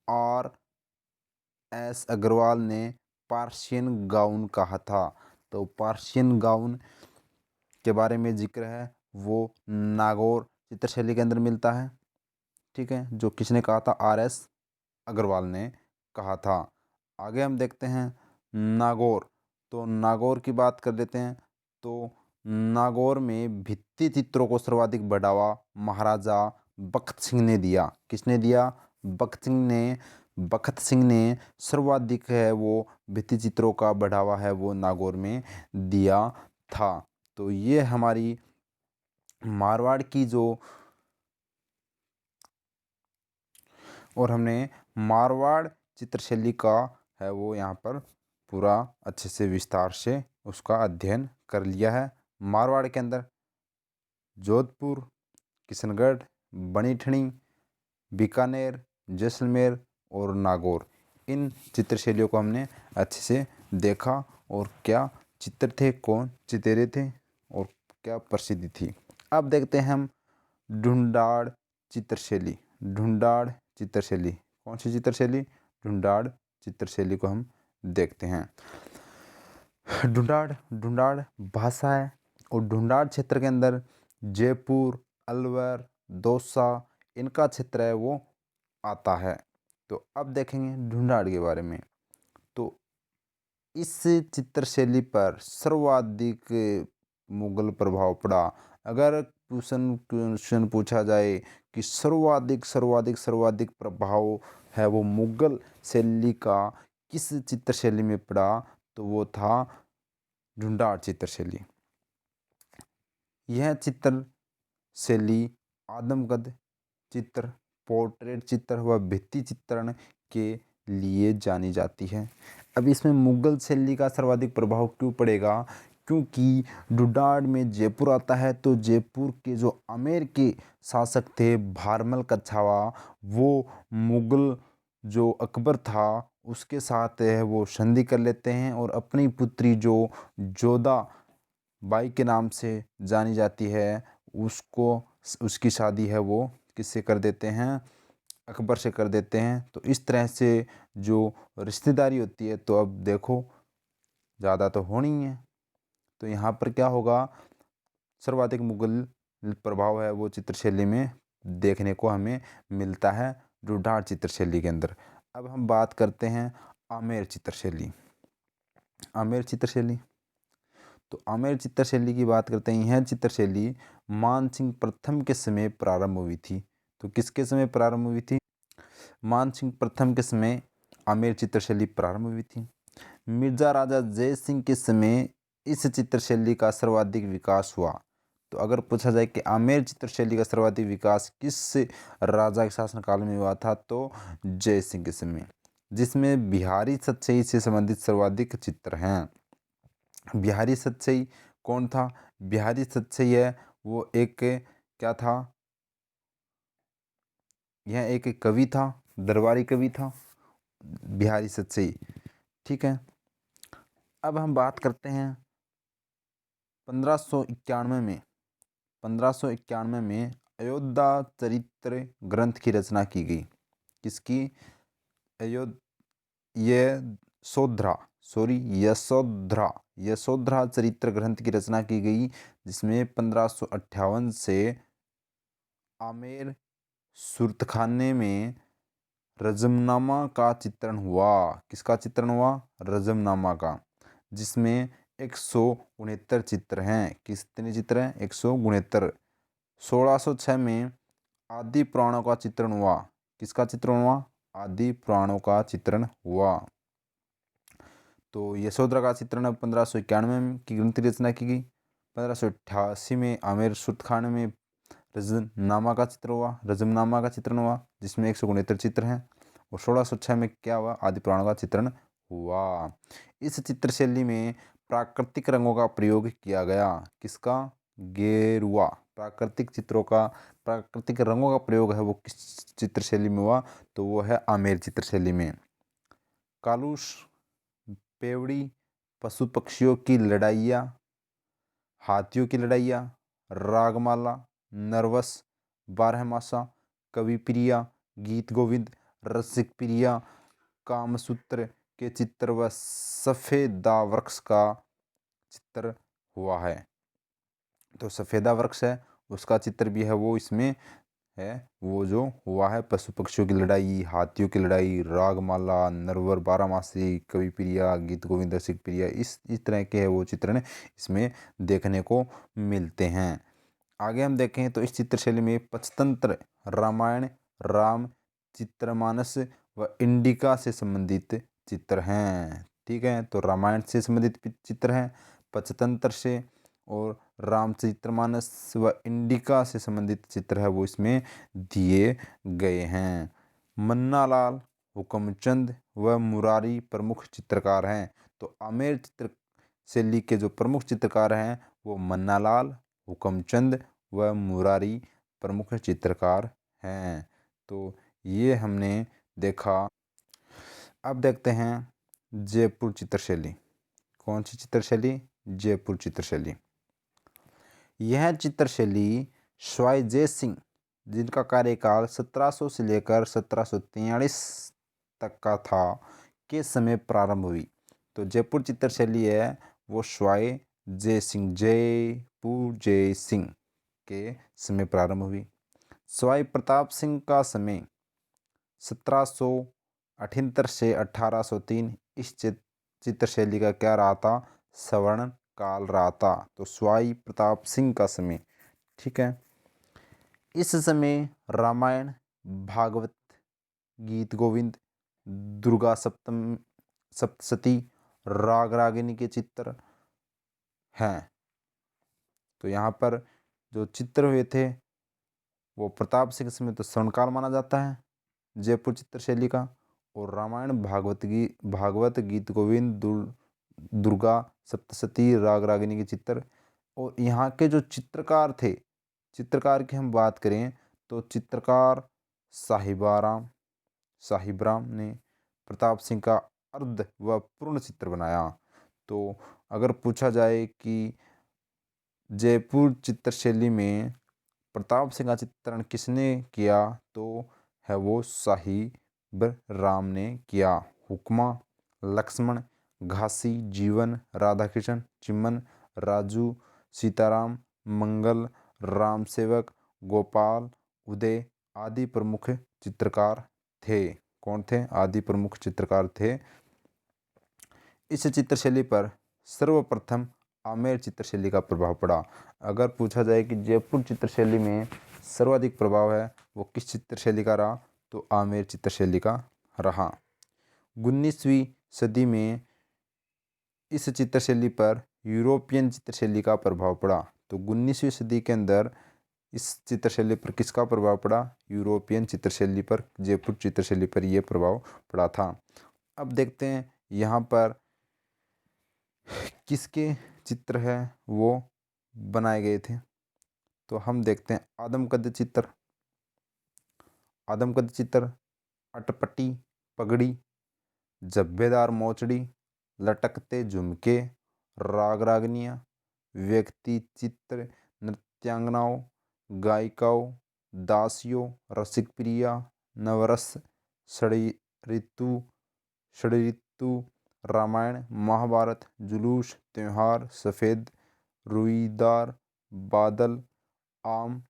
R.S. अग्रवाल ने पार्शियन गाउन कहा था। तो पार्शियन गाउन के बारे में जिक्र है वो नागौर चित्रशैली के अंदर मिलता है। ठीक है, जो किसने कहा था? R.S. अग्रवाल ने कहा था। आगे हम देखते हैं नागौर। तो नागौर की बात कर लेते हैं। तो नागौर में भित्ति चित्रों को सर्वाधिक बढ़ावा महाराजा बख्त सिंह ने दिया। किसने दिया? बख्त सिंह ने सर्वाधिक है वो भित्ति चित्रों का बढ़ावा है वो नागौर में दिया था। तो ये हमारी मारवाड़ की जो, और हमने मारवाड़ चित्रशैली का है वो यहाँ पर पूरा अच्छे से विस्तार से उसका अध्ययन कर लिया है। मारवाड़ के अंदर जोधपुर, किशनगढ़, बनीठनी, बीकानेर, जैसलमेर और नागौर, इन चित्रशैलियों को हमने अच्छे से देखा और क्या चित्र थे, कौन चितेरे थे और क्या प्रसिद्धि थी। अब देखते हैं हम ढूंढाड़ चित्रशैली। कौन सी चित्रशैली? ढूंढाड़ चित्रशैली को हम देखते हैं। ढूंढाड़ भाषा है और ढूंढाड़ क्षेत्र के अंदर जयपुर, अलवर, दौसा, इनका क्षेत्र है वो आता है। तो अब देखेंगे ढूंढाड़ के बारे में। तो इस चित्रशैली पर सर्वाधिक मुगल प्रभाव पड़ा। अगर क्वेश्चन पूछा जाए कि सर्वाधिक प्रभाव है वो मुगल शैली का किस चित्रशैली में पड़ा, तो वो था ढूंढाड़ चित्रशैली। यह चित्रशैली आदमकद चित्र, पोर्ट्रेट चित्र व भित्ति चित्रण के लिए जानी जाती है। अब इसमें मुगल शैली का सर्वाधिक प्रभाव क्यों पड़ेगा? क्योंकि ढूंढाड़ में जयपुर आता है। तो जयपुर के जो आमेर के शासक थे भारमल कच्छावा, वो मुगल जो अकबर था उसके साथ है वो संधि कर लेते हैं और अपनी पुत्री जो जोधा बाई के नाम से जानी जाती है उसकी शादी है वो किससे कर देते हैं? अकबर से कर देते हैं। तो इस तरह से जो रिश्तेदारी होती है, तो अब देखो ज़्यादा तो होनी है। तो यहाँ पर क्या होगा? सर्वाधिक मुगल प्रभाव है वो चित्रशैली में देखने को हमें मिलता है ढूंढाड़ चित्रशैली के अंदर। अब हम बात करते हैं आमेर चित्रशैली। तो आमेर चित्रशैली की बात करते हैं। यह चित्रशैली मानसिंह प्रथम के समय प्रारंभ हुई थी। तो किसके समय प्रारंभ हुई थी? मानसिंह प्रथम के समय आमेर चित्रशैली प्रारंभ हुई थी। मिर्जा राजा जय सिंह के समय इस चित्रशैली का सर्वाधिक विकास हुआ। तो अगर पूछा जाए कि आमेर चित्रशैली का सर्वाधिक विकास किस राजा के शासनकाल में हुआ था, तो जय सिंह के समय, जिसमें बिहारी सतसई से संबंधित सर्वाधिक चित्र हैं। बिहारी सतसई कौन था? बिहारी सतसई है वो एक क्या था? यह एक कवि था, दरबारी कवि था बिहारी सतसई। ठीक है, अब हम बात करते हैं 1591 में 1591 में अयोध्या चरित्र ग्रंथ की रचना की गई। किसकी? यशोधरा यशोधरा चरित्र ग्रंथ की रचना की गई, जिसमें 1558 से आमेर सूरतखाने में रजमनामा का चित्रण हुआ। किसका चित्रण हुआ? रजमनामा का, जिसमें 169 चित्र हैं। कितने चित्र हैं? 169। 1606 में आदि पुराणों का चित्रण हुआ। किसका चित्रण हुआ? आदि पुराणों का चित्रण हुआ। तो यशोधरा का चित्रण 1591 की ग्रंथ की रचना की गई। 1588 में आमेर सूरतखाने में रजमनामा का चित्रण हुआ, जिसमें 169 चित्र हैं। और 1606 में क्या हुआ? आदि पुराणों का चित्रण हुआ। इस चित्रशैली में प्राकृतिक रंगों का प्रयोग किया गया। किसका? गेरुआ। प्राकृतिक रंगों का प्रयोग है वो किस चित्रशैली में हुआ? तो वो है आमेर चित्रशैली में। कालूश, पेवड़ी, पशु पक्षियों की लड़ाइयाँ, हाथियों की लड़ाइयाँ, रागमाला, नरवस, बारहमासा, कविप्रिया, गीत गोविंद, रसिक प्रिया, कामसूत्र के चित्र व सफेदा वृक्ष का चित्र हुआ है। तो सफेदा वृक्ष है उसका चित्र भी है वो इसमें है। वो जो हुआ है पशु पक्षियों की लड़ाई, हाथियों की लड़ाई, रागमाला, नरवर, बारहमासी, कविप्रिया, गीत गोविंद, रसिक प्रिया, इस तरह के है वो चित्रण इसमें देखने को मिलते हैं। आगे हम देखें तो इस चित्रशैली में पंचतंत्र, रामायण, राम चित्रमानस व इंडिका से संबंधित चित्र हैं। ठीक है, तो रामायण से संबंधित चित्र हैं, पंचतंत्र से, और रामचरितमानस व इंडिका से संबंधित चित्र है वो इसमें दिए गए हैं। मन्नालाल, हुकमचंद व मुरारी प्रमुख चित्रकार हैं। तो आमेर चित्र शैली के जो प्रमुख चित्रकार हैं वो मन्नालाल, हुकमचंद व मुरारी प्रमुख चित्रकार हैं। तो ये हमने देखा। अब देखते हैं जयपुर चित्रशैली। कौन सी चित्रशैली? जयपुर चित्रशैली। यह चित्रशैली स्वाई जय सिंह, जिनका कार्यकाल 1700 से लेकर 1743 तक का था, के समय प्रारंभ हुई। तो जयपुर चित्रशैली है वो स्वाई जयपुर जय सिंह के समय प्रारंभ हुई। स्वाई प्रताप सिंह का समय 1778 से 1803। इस चित्रशैली का क्या रहा था? स्वर्ण काल रहा था। तो स्वाई प्रताप सिंह का समय, ठीक है। इस समय रामायण, भागवत, गीत गोविंद, दुर्गा सप्तशती, राग रागिनी के चित्र हैं। तो यहाँ पर जो चित्र हुए थे वो प्रताप सिंह समय तो स्वर्णकाल माना जाता है जयपुर चित्रशैली का। और रामायण, भागवत, गीत गोविंद, दुर्गा सप्तशती, राग रागिनी के चित्र। और यहाँ के जो चित्रकार थे, चित्रकार की हम बात करें तो चित्रकार साहिबराम ने प्रताप सिंह का अर्ध व पूर्ण चित्र बनाया। तो अगर पूछा जाए कि जयपुर चित्रशैली में प्रताप सिंह का चित्रण किसने किया, तो है वो साहिबराम ने किया। हुक्मा, लक्ष्मण, घासी, जीवन, राधाकृष्ण, चिमन, राजू, सीताराम, मंगल, रामसेवक, गोपाल, उदय आदि प्रमुख चित्रकार थे। कौन थे? आदि प्रमुख चित्रकार थे। इस चित्रशैली पर सर्वप्रथम आमेर चित्रशैली का प्रभाव पड़ा। अगर पूछा जाए कि जयपुर चित्रशैली में सर्वाधिक प्रभाव है वो किस चित्रशैली का रहा, तो आमेर चित्रशैली का रहा। 19वीं सदी में इस चित्रशैली पर यूरोपियन चित्रशैली का प्रभाव पड़ा। तो 19वीं सदी के अंदर इस चित्रशैली पर किसका प्रभाव पड़ा? यूरोपियन चित्रशैली पर, जयपुर चित्रशैली पर यह प्रभाव पड़ा था। अब देखते हैं यहाँ पर किसके चित्र है वो बनाए गए थे। तो हम देखते हैं आदमकद चित्र, अटपटी पगड़ी, जब्बेदार मोचड़ी, लटकते झुमके, राग रागनियाँ, व्यक्ति चित्र, नृत्यांगनाओं, गायिकाओं, दासियों, रसिक प्रिया, नवरस, षड्ऋतु षड्ऋतु, रामायण, महाभारत, जुलूस, त्योहार, सफ़ेद, रुईदार, बादल, आम,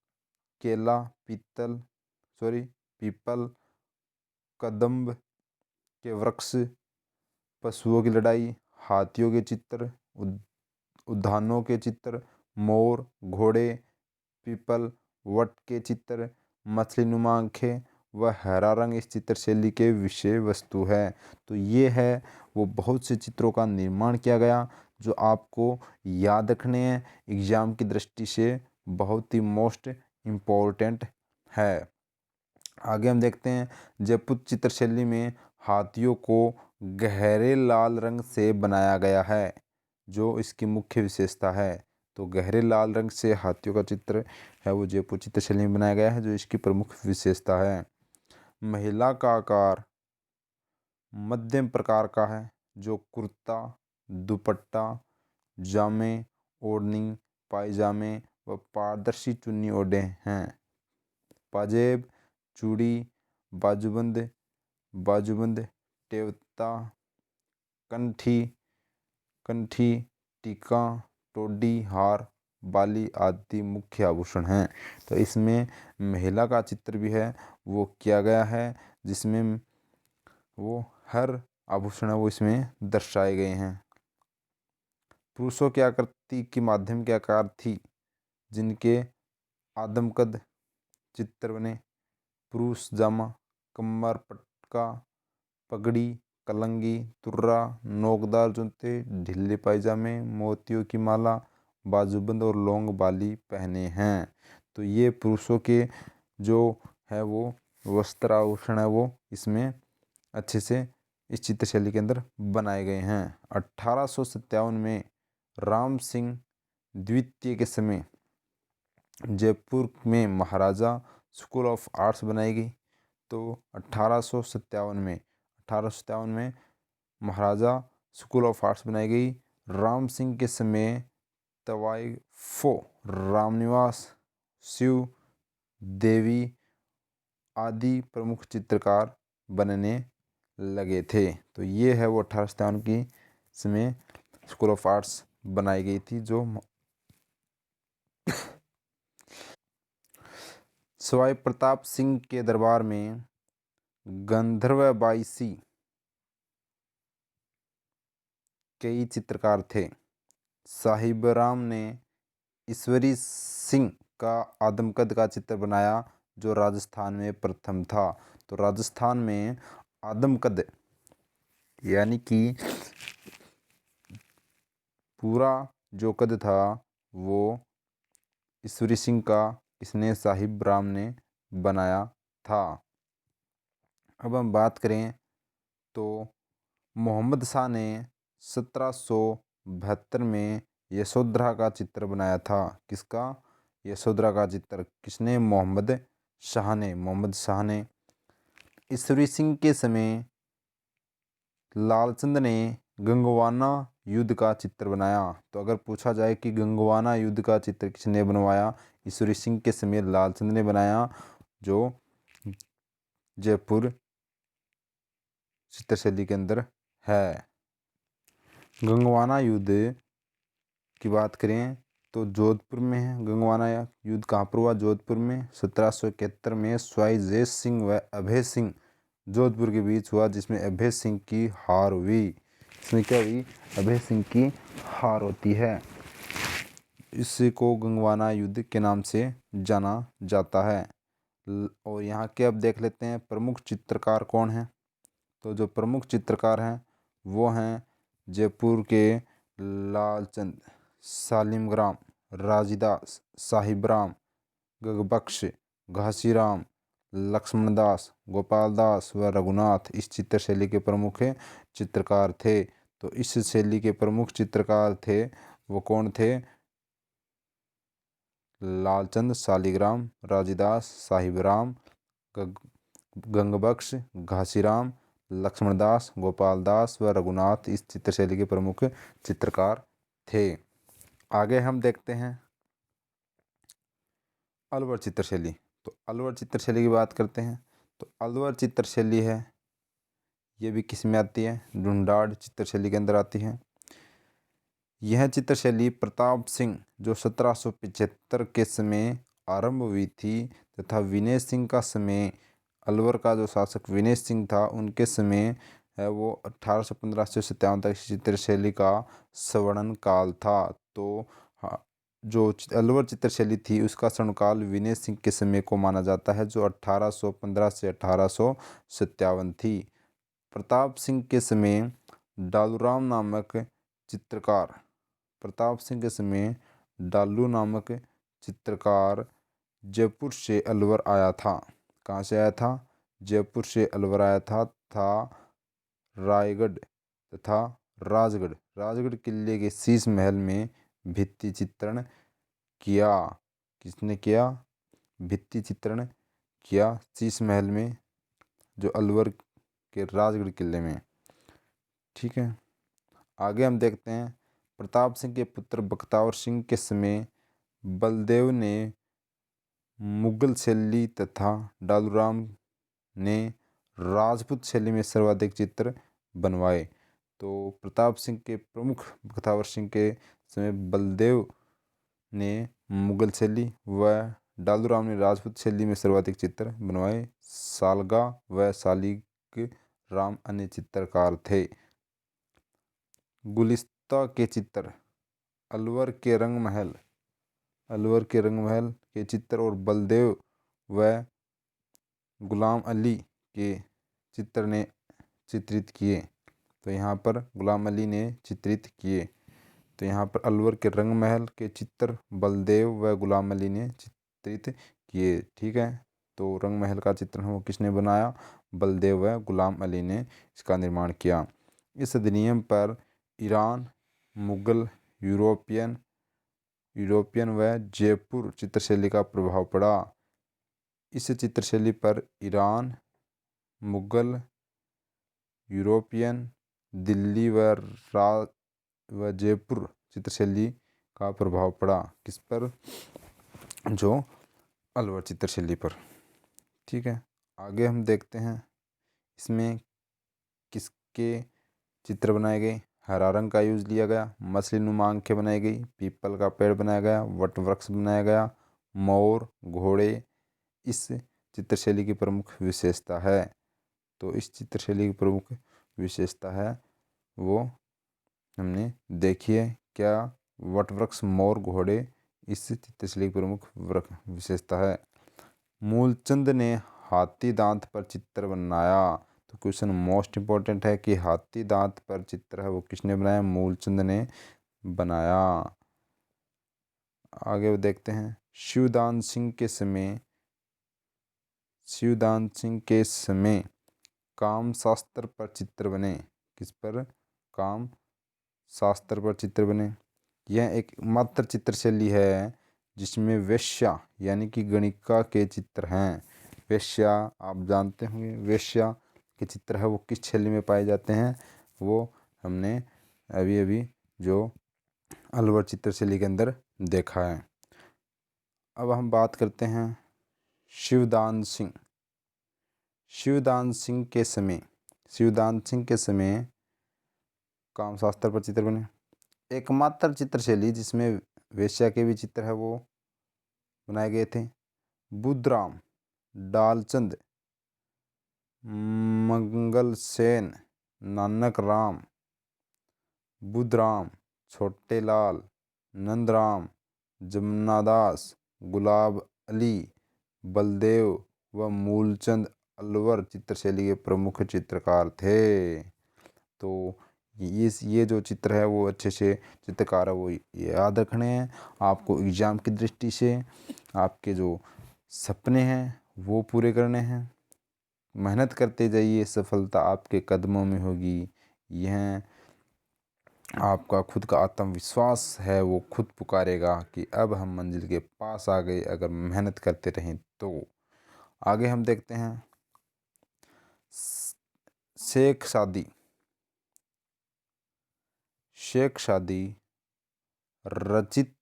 केला, पीपल, कदम्ब के वृक्ष, पशुओं की लड़ाई, हाथियों के चित्र, उद्यानों के चित्र, मोर, घोड़े, पीपल, वट के चित्र, मछली नुमा आँखें व हरा रंग इस चित्र शैली के विषय वस्तु है। तो ये है वो बहुत से चित्रों का निर्माण किया गया जो आपको याद रखने हैं, एग्जाम की दृष्टि से बहुत ही मोस्ट इम्पोर्टेंट है। आगे हम देखते हैं जयपुर चित्रशैली में हाथियों को गहरे लाल रंग से बनाया गया है जो इसकी मुख्य विशेषता है। तो गहरे लाल रंग से हाथियों का चित्र है वो जयपुर चित्रशैली में बनाया गया है जो इसकी प्रमुख विशेषता है। महिला का आकार मध्यम प्रकार का है जो कुर्ता, दुपट्टा, जामे, ओढ़नी, पायजामे व पारदर्शी चुन्नी ओढ़े हैं। पाजेब, चूड़ी, बाजूबंद, टेवता, कंठी, टीका, टोडी, हार, बाली आदि मुख्य आभूषण हैं। तो इसमें महिला का चित्र भी है वो किया गया है जिसमें वो हर आभूषण है वो इसमें दर्शाए गए हैं। पुरुषों की आकृति की माध्यम के आकार थी जिनके आदमकद चित्र बने। पुरुष जामा, कमर पटका, पगड़ी, कलंगी, तुर्रा, नोकदार जूते, ढीले पायजामे, मोतियों की माला, बाजूबंद और लौंग बाली पहने हैं। तो ये पुरुषों के जो है वो वस्त्र आभूषण है वो इसमें अच्छे से इस चित्रशैली के अंदर बनाए गए हैं। 1857 में राम सिंह द्वितीय के समय जयपुर में महाराजा स्कूल ऑफ आर्ट्स बनाई गई। तो 1857 में महाराजा स्कूल ऑफ आर्ट्स बनाई गई। राम सिंह के समय तवाइफो, रामनिवास, शिव देवी आदि प्रमुख चित्रकार बनने लगे थे। तो ये है वो 1857 की समय स्कूल ऑफ आर्ट्स बनाई गई थी जो सवाई प्रताप सिंह के दरबार में गंधर्व बाईसी कई चित्रकार थे। साहिबराम ने ईश्वरी सिंह का आदमकद का चित्र बनाया जो राजस्थान में प्रथम था। तो राजस्थान में आदमकद यानी कि पूरा जो कद था वो ईश्वरी सिंह का इसने साहिबराम ने बनाया था। अब हम बात करें तो मोहम्मद शाह ने 1772 में यशोधरा का चित्र बनाया था। किसका? यशोधरा का चित्र किसने? मोहम्मद शाह ने। ईश्वरी सिंह के समय लालचंद ने गंगवाना युद्ध का चित्र बनाया। तो अगर पूछा जाए कि गंगवाना युद्ध का चित्र किसने बनवाया, ईश्वरी सिंह के समय लालचंद ने बनाया जो जयपुर चित्रशैली के अंदर है। गंगवाना युद्ध की बात करें तो जोधपुर में है। गंगवाना युद्ध कहाँ पर हुआ? जोधपुर में। 1771 में स्वाई जय सिंह व अभय सिंह जोधपुर के बीच हुआ जिसमें अभय सिंह की हार हुई। इसमें क्या हुई? अभय सिंह की हार होती है। इसी को गंगवाना युद्ध के नाम से जाना जाता है। और यहाँ के अब देख लेते हैं प्रमुख चित्रकार कौन हैं। तो जो प्रमुख चित्रकार हैं वो हैं जयपुर के लालचंद, शालिग्राम, राजिदास, साहिबराम, गगबख्श, घासीराम, लक्ष्मणदास, गोपालदास व रघुनाथ इस चित्रशैली के प्रमुख चित्रकार थे। तो इस शैली के प्रमुख चित्रकार थे वो कौन थे? लालचंद, शालिग्राम, राजिदास, साहिबराम, गंगबख्श, घासीराम, लक्ष्मणदास, गोपालदास व रघुनाथ इस चित्रशैली के प्रमुख चित्रकार थे। आगे हम देखते हैं अलवर चित्रशैली। तो अलवर चित्रशैली की बात करते हैं तो अलवर चित्रशैली है, ये भी किस में आती है? ढूंढाड़ चित्रशैली के अंदर आती है। यह चित्रशैली प्रताप सिंह जो 1775 के समय आरंभ हुई थी तथा विनय सिंह का समय, अलवर का जो शासक विनय सिंह था उनके समय है वो 1815 से 1757 तक चित्रशैली का स्वर्णन काल था। तो हाँ, जो अलवर चित्रशैली थी उसका स्वर्णकाल विनय सिंह के समय को माना जाता है जो 1815 से 1857 थी। प्रताप सिंह के समय डालूराम नामक चित्रकार, प्रताप सिंह के समय डालू नामक चित्रकार जयपुर से अलवर आया था। कहाँ से आया था? जयपुर से अलवर आया था रायगढ़ तथा राजगढ़ किले के शीश महल में भित्ति चित्रण किया। किसने किया? भित्ति चित्रण किया शीश महल में, जो अलवर के राजगढ़ किले में। ठीक है, आगे हम देखते हैं प्रताप सिंह के पुत्र बख्तावर सिंह के समय बलदेव ने मुगल शैली तथा डालूराम ने राजपूत शैली में सर्वाधिक चित्र बनवाए। तो प्रताप सिंह के प्रमुख बख्तावर सिंह के समय बलदेव ने मुगल शैली व डालूराम ने राजपूत शैली में सर्वाधिक चित्र बनवाए। सालगा व सालिक राम अन्य चित्रकार थे। गुलिस्ता के चित्र, अलवर के रंगमहल के चित्र और बलदेव व गुलाम अली के चित्र ने चित्रित किए। तो यहाँ पर गुलाम अली ने चित्रित किए। तो यहाँ पर अलवर के रंगमहल के चित्र बलदेव व गुलाम अली ने चित्रित किए। ठीक है, तो रंगमहल का चित्र वो किसने बनाया? बलदेव व गुलाम अली ने इसका निर्माण किया। इस अधिनियम पर ईरान, मुगल, यूरोपियन व जयपुर चित्रशैली का प्रभाव पड़ा। इस चित्रशैली पर ईरान, मुगल, यूरोपियन, दिल्ली व जयपुर चित्रशैली का प्रभाव पड़ा। किस पर? जो अलवर चित्रशैली पर। ठीक है, आगे हम देखते हैं इसमें किसके चित्र बनाए गए। हरा रंग का यूज लिया गया, मछली नुमा आंखें बनाई गई, पीपल का पेड़ बनाया गया, वट वृक्ष बनाया गया, मोर, घोड़े इस चित्रशैली की प्रमुख विशेषता है। तो इस चित्रशैली की प्रमुख विशेषता है वो हमने देखी है। क्या? वट वृक्ष, मोर, घोड़े इस चित्रशैली की प्रमुख विशेषता है। मूलचंद ने हाथी दांत पर चित्र बनाया। तो क्वेश्चन मोस्ट इम्पोर्टेंट है कि हाथी दांत पर चित्र है वो किसने बनाया? मूलचंद ने बनाया। आगे देखते हैं शिवदान सिंह के समय काम शास्त्र पर चित्र बने। किस पर? काम शास्त्र पर चित्र बने। यह एक मात्र चित्रशैली है जिसमें वेश्या यानी कि गणिका के चित्र हैं। वेश्या आप जानते होंगे, वेश्या के चित्र है वो किस शैली में पाए जाते हैं? वो हमने अभी अभी जो अलवर चित्रशैली के अंदर देखा है। अब हम बात करते हैं शिवदान सिंह के समय कामशास्त्र पर चित्र बने। एकमात्र चित्रशैली जिसमें वेश्या के भी चित्र है वो बनाए गए थे। बुद्धराम, डालचंद, मंगलसेन, नानक राम, बुद्धराम, छोटेलाल, नंदराम, जमुनादास, गुलाब अली, बलदेव व मूलचंद अलवर चित्रशैली के प्रमुख चित्रकार थे। तो ये जो चित्र है वो अच्छे से चित्रकार है वो याद रखने हैं आपको। एग्ज़ाम की दृष्टि से आपके जो सपने हैं वो पूरे करने हैं। मेहनत करते जाइए, सफलता आपके कदमों में होगी। यह आपका खुद का आत्मविश्वास है वो खुद पुकारेगा कि अब हम मंजिल के पास आ गए अगर मेहनत करते रहें तो। आगे हम देखते हैं शेख सादी रचित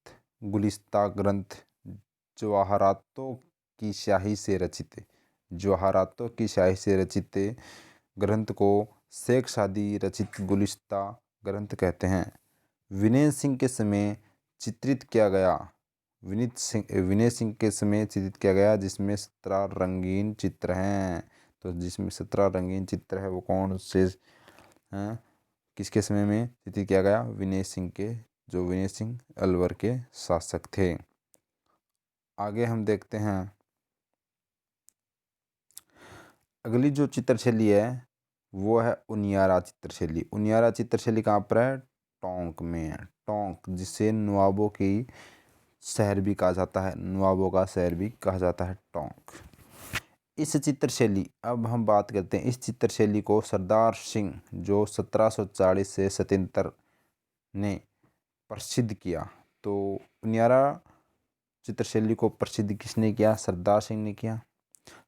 गुलिस्ता ग्रंथ जवाहरातों की स्याही से रचित जवाहरातों की स्याही से रचित ग्रंथ को शेख सादी रचित गुलिस्ता ग्रंथ कहते हैं। विनय सिंह के समय चित्रित किया गया विनय सिंह के समय चित्रित किया गया जिसमें 17 रंगीन चित्र हैं। तो जिसमें 17 रंगीन चित्र है वो कौन से हैं, किसके समय में चित्रित किया गया? विनय सिंह के, जो विनय सिंह अलवर के शासक थे। आगे हम देखते हैं अगली जो चित्रशैली है वो है उनियारा चित्रशैली। उनियारा चित्रशैली कहाँ पर है? टोंक में है। टोंक, जिसे नवाबों की शहर भी कहा जाता है, नवाबों का शहर भी कहा जाता है टोंक। इस चित्रशैली, अब हम बात करते हैं इस चित्रशैली को सरदार सिंह जो 1740 से 77 ने प्रसिद्ध किया। तो उनियारा चित्रशैली को प्रसिद्ध किसने किया? सरदार सिंह ने किया।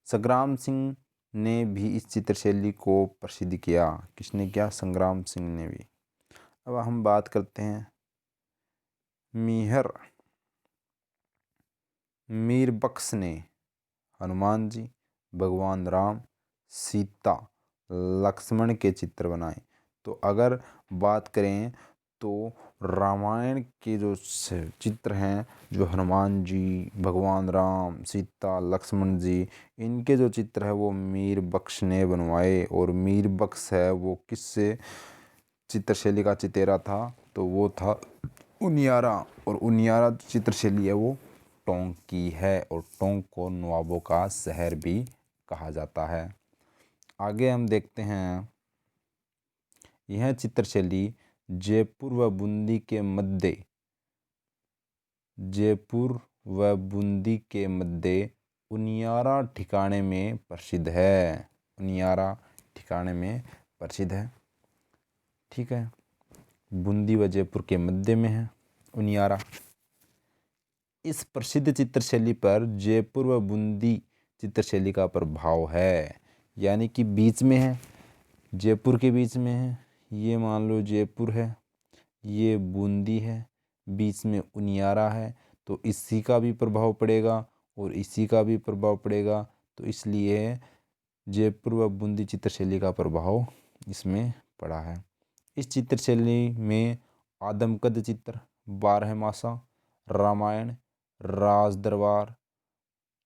संग्राम सिंह ने भी इस चित्रशैली को प्रसिद्ध किया। किसने किया? संग्राम सिंह ने भी। अब हम बात करते हैं मीर बख्श ने हनुमान जी, भगवान राम, सीता, लक्ष्मण के चित्र बनाए। तो अगर बात करें तो रामायण के जो चित्र हैं, जो हनुमान जी, भगवान राम, सीता, लक्ष्मण जी, इनके जो चित्र है वो मीर बख्श ने बनवाए। और मीर बख्श है वो किससे चित्रशैली का चितेरा था? तो वो था उनियारा। और उनियारा चित्रशैली है वो टोंक की है और टोंक को नवाबों का शहर भी कहा जाता है। आगे हम देखते हैं यह चित्रशैली जयपुर व बूंदी के मध्य उनियारा ठिकाने में प्रसिद्ध है। उनियारा ठिकाने में प्रसिद्ध है। ठीक है, बूंदी व जयपुर के मध्य में है उनियारा। इस प्रसिद्ध चित्रशैली पर जयपुर व बूंदी चित्रशैली का प्रभाव है, यानी कि बीच में है, जयपुर के बीच में है। ये मान लो जयपुर है, ये बूंदी है, बीच में उनियारा है। तो इसी का भी प्रभाव पड़ेगा और इसी का भी प्रभाव पड़ेगा। तो इसलिए जयपुर व बूंदी चित्रशैली का प्रभाव इसमें पड़ा है। इस चित्रशैली में आदमकद चित्र, बारहमासा, रामायण, राज दरबार,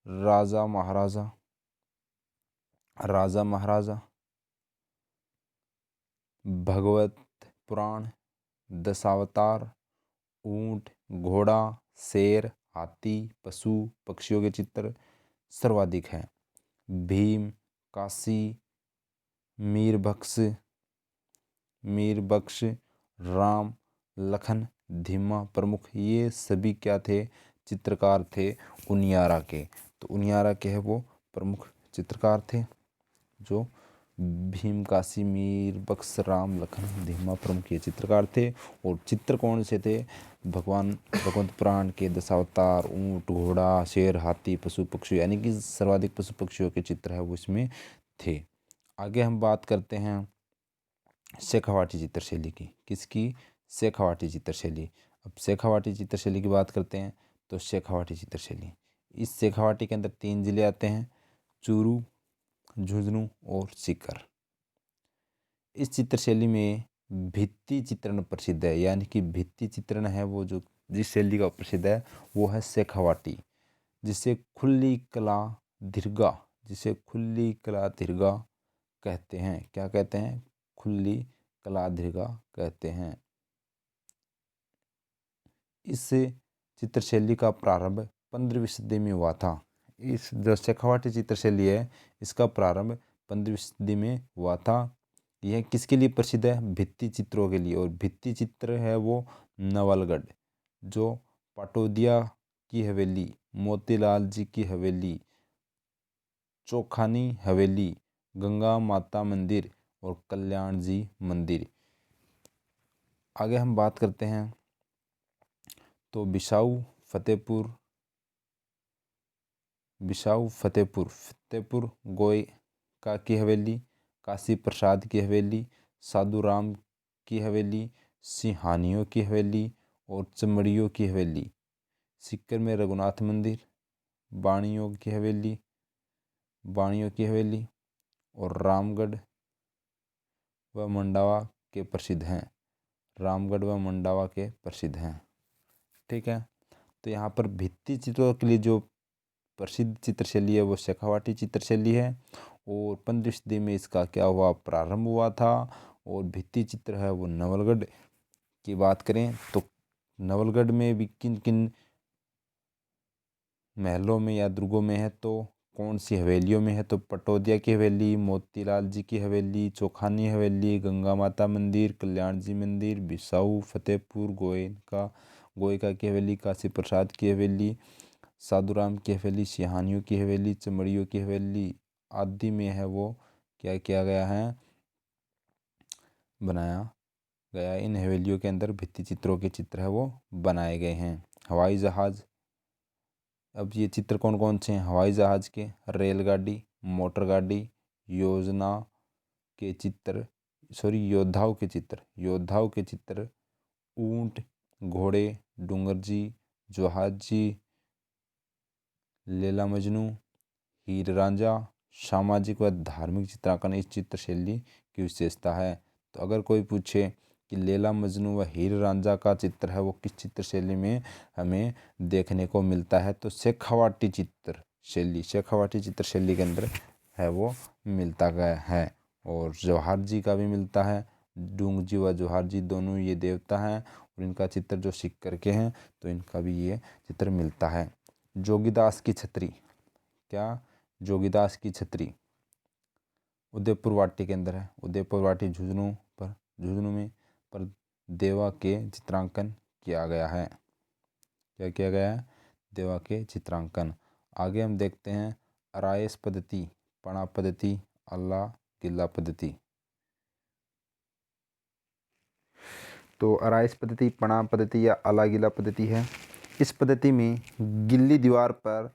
राजा महाराजा, भगवत पुराण, दशावतार, ऊंट, घोड़ा, शेर, हाथी, पशु पक्षियों के चित्र सर्वाधिक हैं। भीम, काशी, मीर बख्श, राम, लखन, धीमा प्रमुख, ये सभी क्या थे? चित्रकार थे उनियारा के। तो उनियारा के है वो प्रमुख चित्रकार थे, जो भीम, काशी, मीर बख्श, राम, लखन, धीमा प्रमुख ये चित्रकार थे। और चित्र कौन से थे? भगवंत पुराण के दशावतार, ऊंट, घोड़ा, शेर, हाथी, पशु पक्षी, यानी कि सर्वाधिक पशु पक्षियों के चित्र है वो इसमें थे। आगे हम बात करते हैं शेखावाटी चित्रशैली की। किसकी? शेखावाटी चित्रशैली। अब शेखावाटी चित्रशैली की बात करते हैं तो शेखावाटी चित्रशैली, इस शेखावाटी के अंदर 3 जिले आते हैं, चूरू, झुंझुनू और सीकर। इस चित्रशैली में भित्ति चित्रण प्रसिद्ध है, यानी कि भित्ति चित्रण है वो जो जिस शैली का प्रसिद्ध है वो है शेखावाटी, जिसे खुली कला दीर्घा कहते हैं। क्या कहते हैं? खुली कला दीर्घा कहते हैं। इस चित्रशैली का प्रारंभ 15वीं सदी में हुआ था। इस जो शेखावाटी चित्रशैली है इसका प्रारंभ 15वीं सदी में हुआ था। यह किसके लिए प्रसिद्ध है? भित्ति चित्रों के लिए। और भित्ति चित्र है वो नवलगढ़, जो पाटोदिया की हवेली, मोतीलाल जी की हवेली, चौखानी हवेली, गंगा माता मंदिर और कल्याण जी मंदिर। आगे हम बात करते हैं तो बिसाऊ फतेहपुर गोयका की हवेली, काशी प्रसाद की हवेली, साधु राम की हवेली, सिंहानियों की हवेली और चमड़ियों की हवेली। सीकर में रघुनाथ मंदिर, बाणियों की हवेली और रामगढ़ व मंडावा के प्रसिद्ध हैं। ठीक है, तो यहाँ पर भित्ति चित्रों के लिए जो प्रसिद्ध चित्रशैली है वो शेखावाटी चित्रशैली है और 15वीं सदी में इसका क्या हुआ, प्रारंभ हुआ था। और भित्ति चित्र है वो नवलगढ़ की बात करें तो नवलगढ़ में भी किन किन महलों में या दुर्गों में है, तो कौन सी हवेलियों में है, तो पटौदिया की हवेली, मोतीलाल जी की हवेली, चौखानी हवेली, गंगा माता मंदिर, कल्याण जी मंदिर, बिसाऊ, फतेहपुर, गोयका की हवेली, काशी प्रसाद की हवेली, साधुराम की हवेली, सिहानियों की हवेली, चमड़ियों की हवेली आदि में है वो क्या किया गया है, बनाया गया। इन हवेलियों के अंदर भित्ति चित्रों के चित्र है वो बनाए गए हैं। हवाई जहाज, अब ये चित्र कौन कौन से हैं, हवाई जहाज के, रेलगाड़ी, मोटर गाड़ी, योद्धाओं के चित्र, ऊंट, घोड़े, डूंगरजी, जहाजी, लैला मजनू, हीर रांझा, सामाजिक व धार्मिक चित्रांकन इस चित्रशैली की विशेषता है। तो अगर कोई पूछे कि लैला मजनू व हीर रांझा का चित्र है वो किस चित्रशैली में हमें देखने को मिलता है, तो शेखावाटी चित्रशैली के अंदर है वो मिलता गया है। और जवाहर जी का भी मिलता है, डूंग जी व जवाहर जी दोनों ये देवता हैं और इनका चित्र जो सिक्कर के हैं तो इनका भी ये चित्र मिलता है। जोगीदास की छतरी, क्या, जोगीदास की छतरी उदयपुर वाटी के अंदर है, उदयपुर वाटी झुंझुनू में पर देवा के चित्रांकन किया गया है। क्या किया गया है, देवा के चित्रांकन। आगे हम देखते हैं अरायस पद्धति, पणा पद्धति, अल्लाह किला पद्धति। तो अरायस पद्धति, पणा पद्धति या अला गिला पद्धति है। इस पद्धति में गिल्ली दीवार पर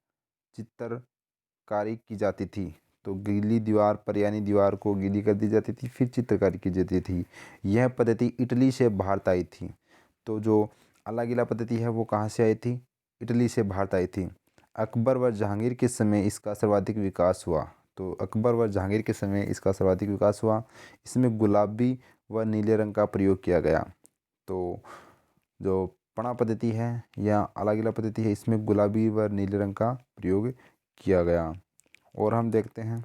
चित्रकारी की जाती थी। तो गिल्ली दीवार पर यानी दीवार को गीली कर दी जाती थी, फिर चित्रकारी की जाती थी। यह पद्धति इटली से भारत आई थी। तो जो अला गिला पद्धति है वो कहाँ से आई थी, इटली से भारत आई थी। अकबर व जहांगीर के समय इसका सर्वाधिक विकास हुआ। तो अकबर व जहांगीर के समय इसका सर्वाधिक विकास हुआ। इसमें गुलाबी व नीले रंग का प्रयोग किया गया। तो जो पणा पद्धति है या अला गिला पद्धति है इसमें गुलाबी व नीले रंग का प्रयोग किया गया। और हम देखते हैं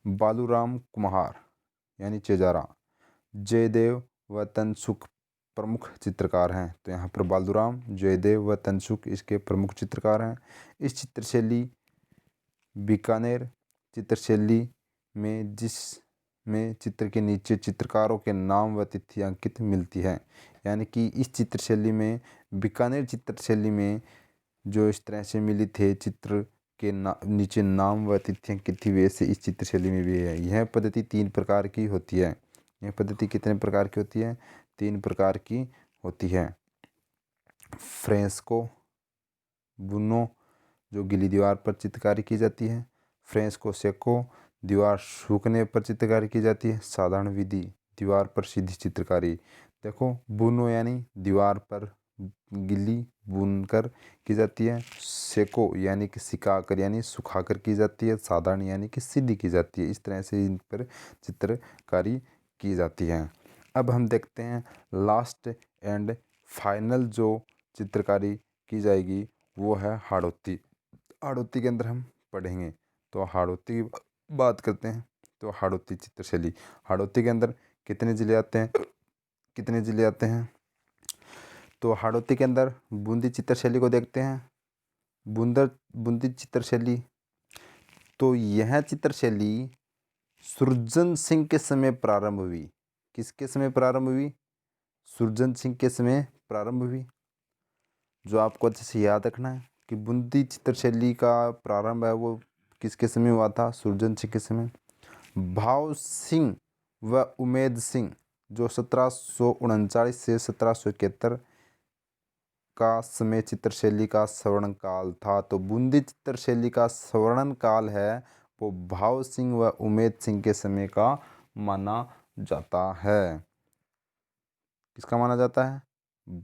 बालूराम कुम्हार यानी चेजारा, जयदेव व तनसुख प्रमुख चित्रकार हैं। तो यहाँ पर बालूराम, जयदेव व तनसुख इसके प्रमुख चित्रकार हैं। इस चित्रशैली बीकानेर चित्रशैली में जिसमें चित्र के नीचे चित्रकारों के नाम व तिथि अंकित मिलती है, यानी कि इस चित्रशैली में बीकानेर चित्रशैली में जो इस तरह से मिली थे चित्र के नीचे नाम व तिथि अंकित थी, वैसे इस चित्रशैली में भी है। यह पद्धति 3 प्रकार की होती है। यह पद्धति कितने प्रकार की होती है, 3 प्रकार की होती है। फ्रेस्को, बुनो जो गीली दीवार पर चित्रकारी की जाती है, फ्रेस्को सेको दीवार सूखने पर चित्रकारी की जाती है, साधारण विधि दीवार पर सीधी चित्रकारी। देखो बुनो यानी दीवार पर गीली बुनकर की जाती है, सेको यानी कि सिकाकर यानी सुखाकर की जाती है, साधारण यानी कि सीधी की जाती है। इस तरह से इन पर चित्रकारी की जाती है। अब हम देखते हैं लास्ट एंड फाइनल जो चित्रकारी की जाएगी वो है हाड़ौती। हाड़ौती के अंदर हम पढ़ेंगे, तो हाड़ौती की बात करते हैं। तो हाड़ौती चित्रशैली, हाड़ौती के अंदर कितने ज़िले आते हैं, तो हाड़ौती के अंदर बूंदी चित्रशैली को देखते हैं। बूंदी चित्रशैली, तो यह चित्रशैली सुरजन सिंह के समय प्रारंभ हुई। किसके समय प्रारंभ हुई, सुरजन सिंह के समय प्रारंभ हुई। जो आपको अच्छे से याद रखना है कि बूंदी चित्रशैली का प्रारंभ है वो किसके समय हुआ था, सुरजन सिंह के समय। भाव सिंह व उमेद सिंह जो 1739 से 1771 का समय चित्रशैली का स्वर्ण काल था। तो बूंदी चित्रशैली का स्वर्ण काल है वो भाव सिंह व उमेद सिंह के समय का माना जाता है। किसका माना जाता है,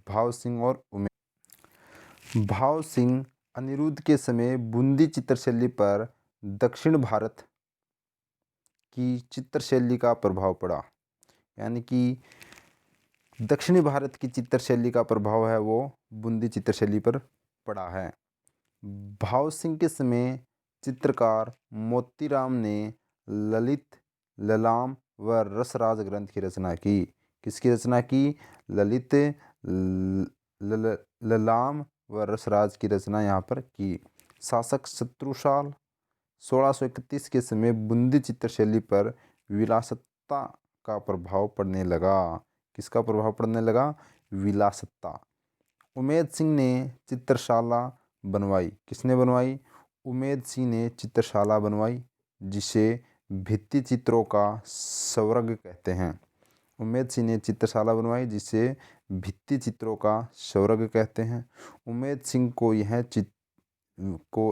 भाव सिंह और उमेद। भाव सिंह अनिरुद्ध के समय बूंदी चित्रशैली पर दक्षिण भारत की चित्रशैली का प्रभाव पड़ा। यानी कि दक्षिणी भारत की चित्रशैली का प्रभाव है वो बूंदी चित्रशैली पर पड़ा है। भाव सिंह के समय चित्रकार मोतीराम ने ललित, ललाम व रसराज ग्रंथ की रचना की। किसकी रचना की? ललित, ललाम व रसराज की रचना यहाँ पर की। शासक शत्रुसाल 1631 के समय बूंदी चित्रशैली पर विलासता का प्रभाव पड़ने लगा। किसका प्रभाव पड़ने लगा? विलासता। उमेद सिंह ने चित्रशाला बनवाई। किसने बनवाई? उमेद सिंह ने चित्रशाला बनवाई, जिसे भित्ति चित्रों का स्वर्ग कहते हैं। उमेद सिंह ने चित्रशाला बनवाई जिसे भित्ति चित्रों का स्वर्ग कहते हैं। उमेद सिंह को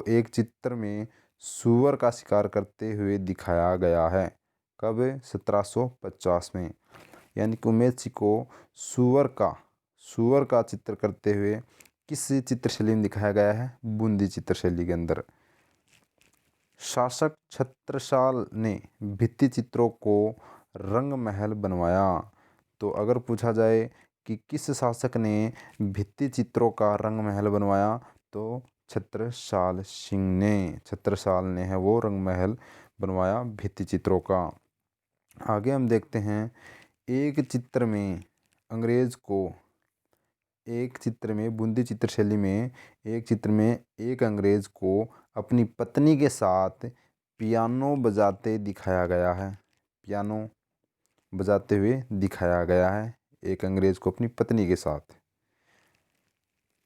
एक चित्र में सूअर का शिकार करते हुए दिखाया गया है। कब? 1750 में। यानी कि उमेद सिंह को सूअर का चित्र करते हुए किस चित्रशैली में दिखाया गया है? बूंदी चित्रशैली के अंदर। शासक छत्रसाल ने भित्ति चित्रों को रंग महल बनवाया। तो अगर पूछा जाए कि किस शासक ने भित्ति चित्रों का रंग महल बनवाया, तो छत्रसाल ने है वो रंग महल बनवाया भित्ति चित्रों का। आगे हम देखते हैं, एक चित्र में बूंदी चित्रशैली में एक चित्र में एक अंग्रेज को अपनी पत्नी के साथ पियानो बजाते दिखाया गया है। पियानो बजाते हुए दिखाया गया है एक अंग्रेज को अपनी पत्नी के साथ।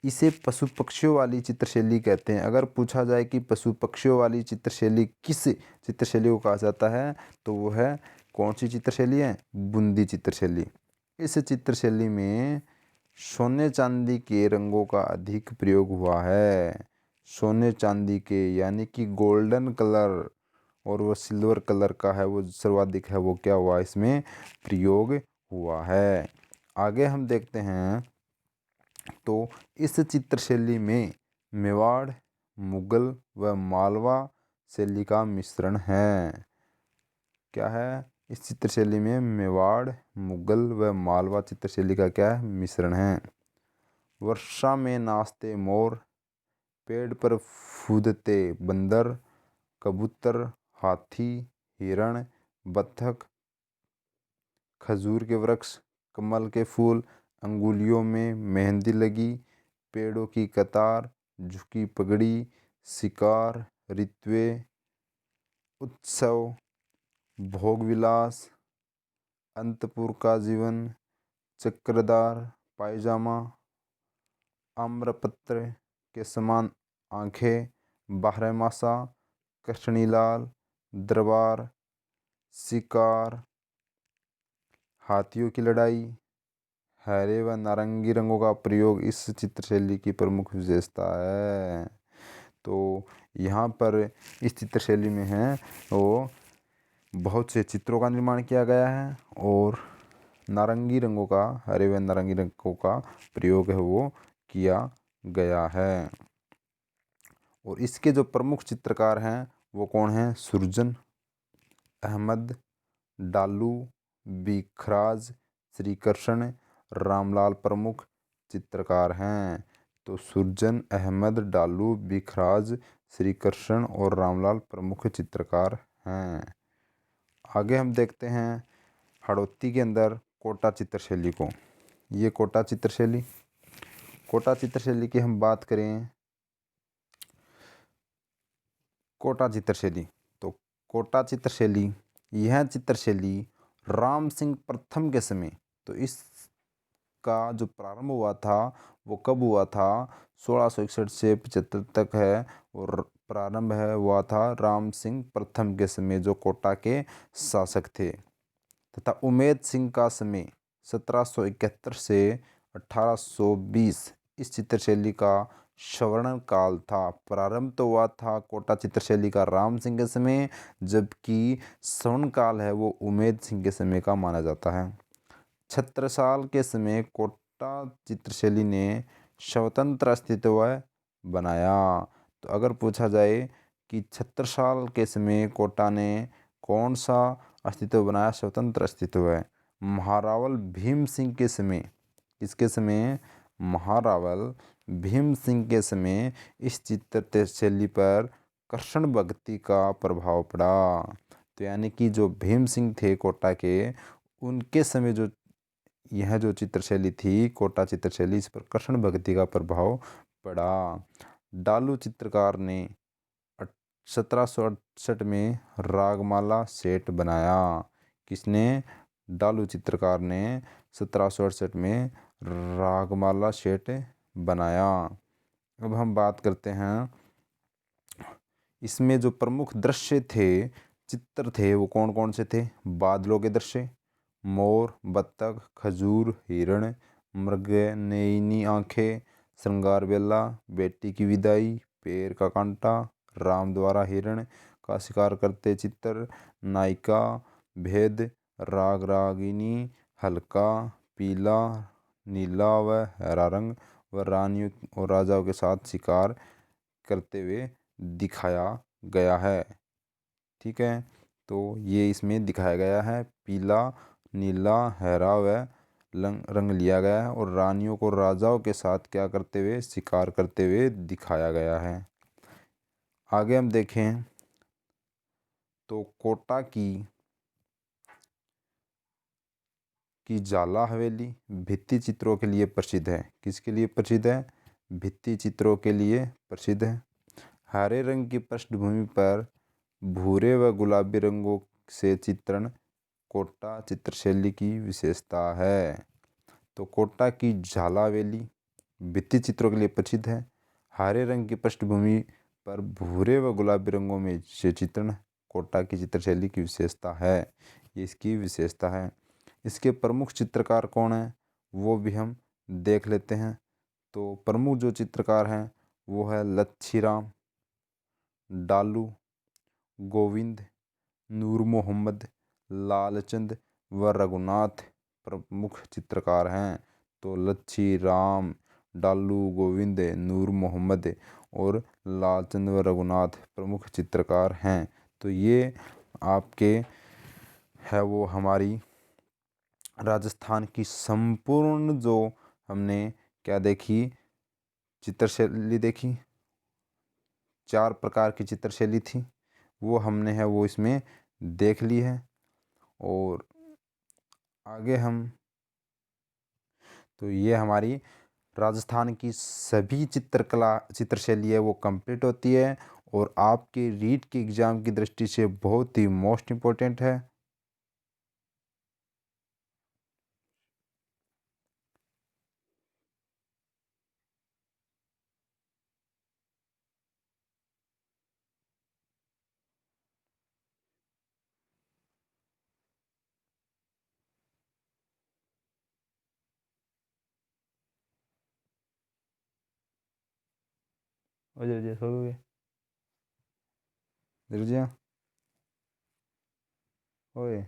इसे पशु पक्षियों वाली चित्रशैली कहते हैं। अगर पूछा जाए कि पशु पक्षियों वाली चित्रशैली किस चित्रशैली को कहा जाता है, तो वो है कौन सी चित्रशैली है? बूंदी चित्रशैली। इस चित्रशैली में सोने चांदी के रंगों का अधिक प्रयोग हुआ है। सोने चांदी के, यानी कि गोल्डन कलर और वो सिल्वर कलर का है, वो सर्वाधिक है, वो क्या हुआ? इसमें प्रयोग हुआ है। आगे हम देखते हैं, तो इस चित्रशैली में मेवाड़, मुगल व मालवा शैली का मिश्रण है। क्या है? इस चित्रशैली में मेवाड़, मुगल व मालवा चित्रशैली का क्या है? मिश्रण है। वर्षा में नाचते मोर, पेड़ पर कूदते बंदर, कबूतर, हाथी, हिरण, बत्तख, खजूर के वृक्ष, कमल के फूल, अंगुलियों में मेहंदी लगी, पेड़ों की कतार, झुकी पगड़ी, शिकार, ऋत्वे, उत्सव, भोग विलास, अंतपुर का जीवन, चक्रधार पायजामा, आम्रपत्र के समान आँखें, बारहमासा, कृष्णीलाल, दरबार, शिकार, हाथियों की लड़ाई, हरे व नारंगी रंगों का प्रयोग इस चित्रशैली की प्रमुख विशेषता है। तो यहाँ पर इस चित्रशैली में है वो बहुत से चित्रों का निर्माण किया गया है और हरे व नारंगी रंगों का प्रयोग है वो किया गया है। और इसके जो प्रमुख चित्रकार हैं वो कौन हैं? सुरजन, अहमद, डालू, बिखराज, श्री कृष्ण, रामलाल प्रमुख चित्रकार हैं। तो सुरजन, अहमद, डालू, बिखराज, श्री कृष्ण और रामलाल प्रमुख चित्रकार हैं। आगे हम देखते हैं हड़ौती के अंदर कोटा चित्रशैली को। ये कोटा चित्रशैली की हम बात करें, कोटा चित्रशैली, तो कोटा चित्रशैली, यह चित्रशैली राम सिंह प्रथम के समय, तो इसका जो प्रारंभ हुआ था वो कब हुआ था? 1661 से 75 तक है और प्रारंभ हुआ था राम सिंह प्रथम के समय, जो कोटा के शासक थे। तथा उमेद सिंह का समय 1771 से 1820 इस चित्रशैली का स्वर्ण काल था। प्रारंभ तो हुआ था कोटा चित्रशैली का राम सिंह के समय, जबकि स्वर्ण काल है वो उमेद सिंह के समय का माना जाता है। छत्रसाल के समय कोटा चित्रशैली ने स्वतंत्र अस्तित्व बनाया। तो अगर पूछा जाए कि छत्रसाल के समय कोटा ने कौन सा अस्तित्व बनाया, स्वतंत्र अस्तित्व है। महारावल भीम सिंह के समय, किसके समय, महारावल भीम सिंह के समय इस चित्र शैली पर कृष्ण भक्ति का प्रभाव पड़ा। तो यानी कि जो भीम सिंह थे कोटा के, उनके समय जो यह जो चित्रशैली थी कोटा चित्रशैली, इस पर कृष्ण भक्ति का प्रभाव पड़ा। डालू चित्रकार ने 1768 में रागमाला सेट बनाया। किसने, डालू चित्रकार ने 1768 में रागमाला सेट बनाया। अब हम बात करते हैं, इसमें जो प्रमुख दृश्य थे, चित्र थे, वो कौन कौन से थे। बादलों के दृश्य, मोर, बत्तख, खजूर, हिरण, मृग नयनी आंखें, श्रृंगार बेला, बेटी की विदाई, पैर का कांटा, राम द्वारा हिरण का शिकार करते चित्र, नायिका, भेद, राग रागिनी, हल्का, पीला, नीला व हरा रंग व रानियों और राजाओं के साथ शिकार करते हुए दिखाया गया है। ठीक है, तो ये इसमें दिखाया गया है। पीला, नीला, हरा व रंग लिया गया है और रानियों को राजाओं के साथ क्या करते हुए, शिकार करते हुए दिखाया गया है। आगे हम देखें तो कोटा की जाला हवेली भित्ति चित्रों के लिए प्रसिद्ध है। किसके लिए प्रसिद्ध है, भित्ति चित्रों के लिए प्रसिद्ध है। हरे रंग की पृष्ठभूमि पर भूरे व गुलाबी रंगों से चित्रण कोटा चित्रशैली की विशेषता है। तो कोटा की जाला हवेली भित्ति चित्रों के लिए प्रसिद्ध है। हरे रंग की पृष्ठभूमि पर भूरे व गुलाबी रंगों में से चित्रण कोटा की चित्रशैली की विशेषता है। ये इसकी विशेषता है। इसके प्रमुख चित्रकार कौन हैं, वो भी हम देख लेते हैं। तो प्रमुख जो चित्रकार हैं वो है लच्छीराम, डालू, गोविंद, नूर मोहम्मद, लालचंद व रघुनाथ प्रमुख चित्रकार हैं। तो लच्छी राम, डालू, गोविंद, नूर मोहम्मद और लालचंद व रघुनाथ प्रमुख चित्रकार हैं। तो ये आपके है वो हमारी राजस्थान की संपूर्ण जो हमने क्या देखी, चित्रशैली देखी। 4 प्रकार की चित्रशैली थी, वो हमने है वो इसमें देख ली है। और आगे हम, तो ये हमारी राजस्थान की सभी चित्रकला चित्रशैली है वो कंप्लीट होती है और आपके रीट के एग्ज़ाम की दृष्टि से बहुत ही मोस्ट इम्पोर्टेंट है। सो गए ओए।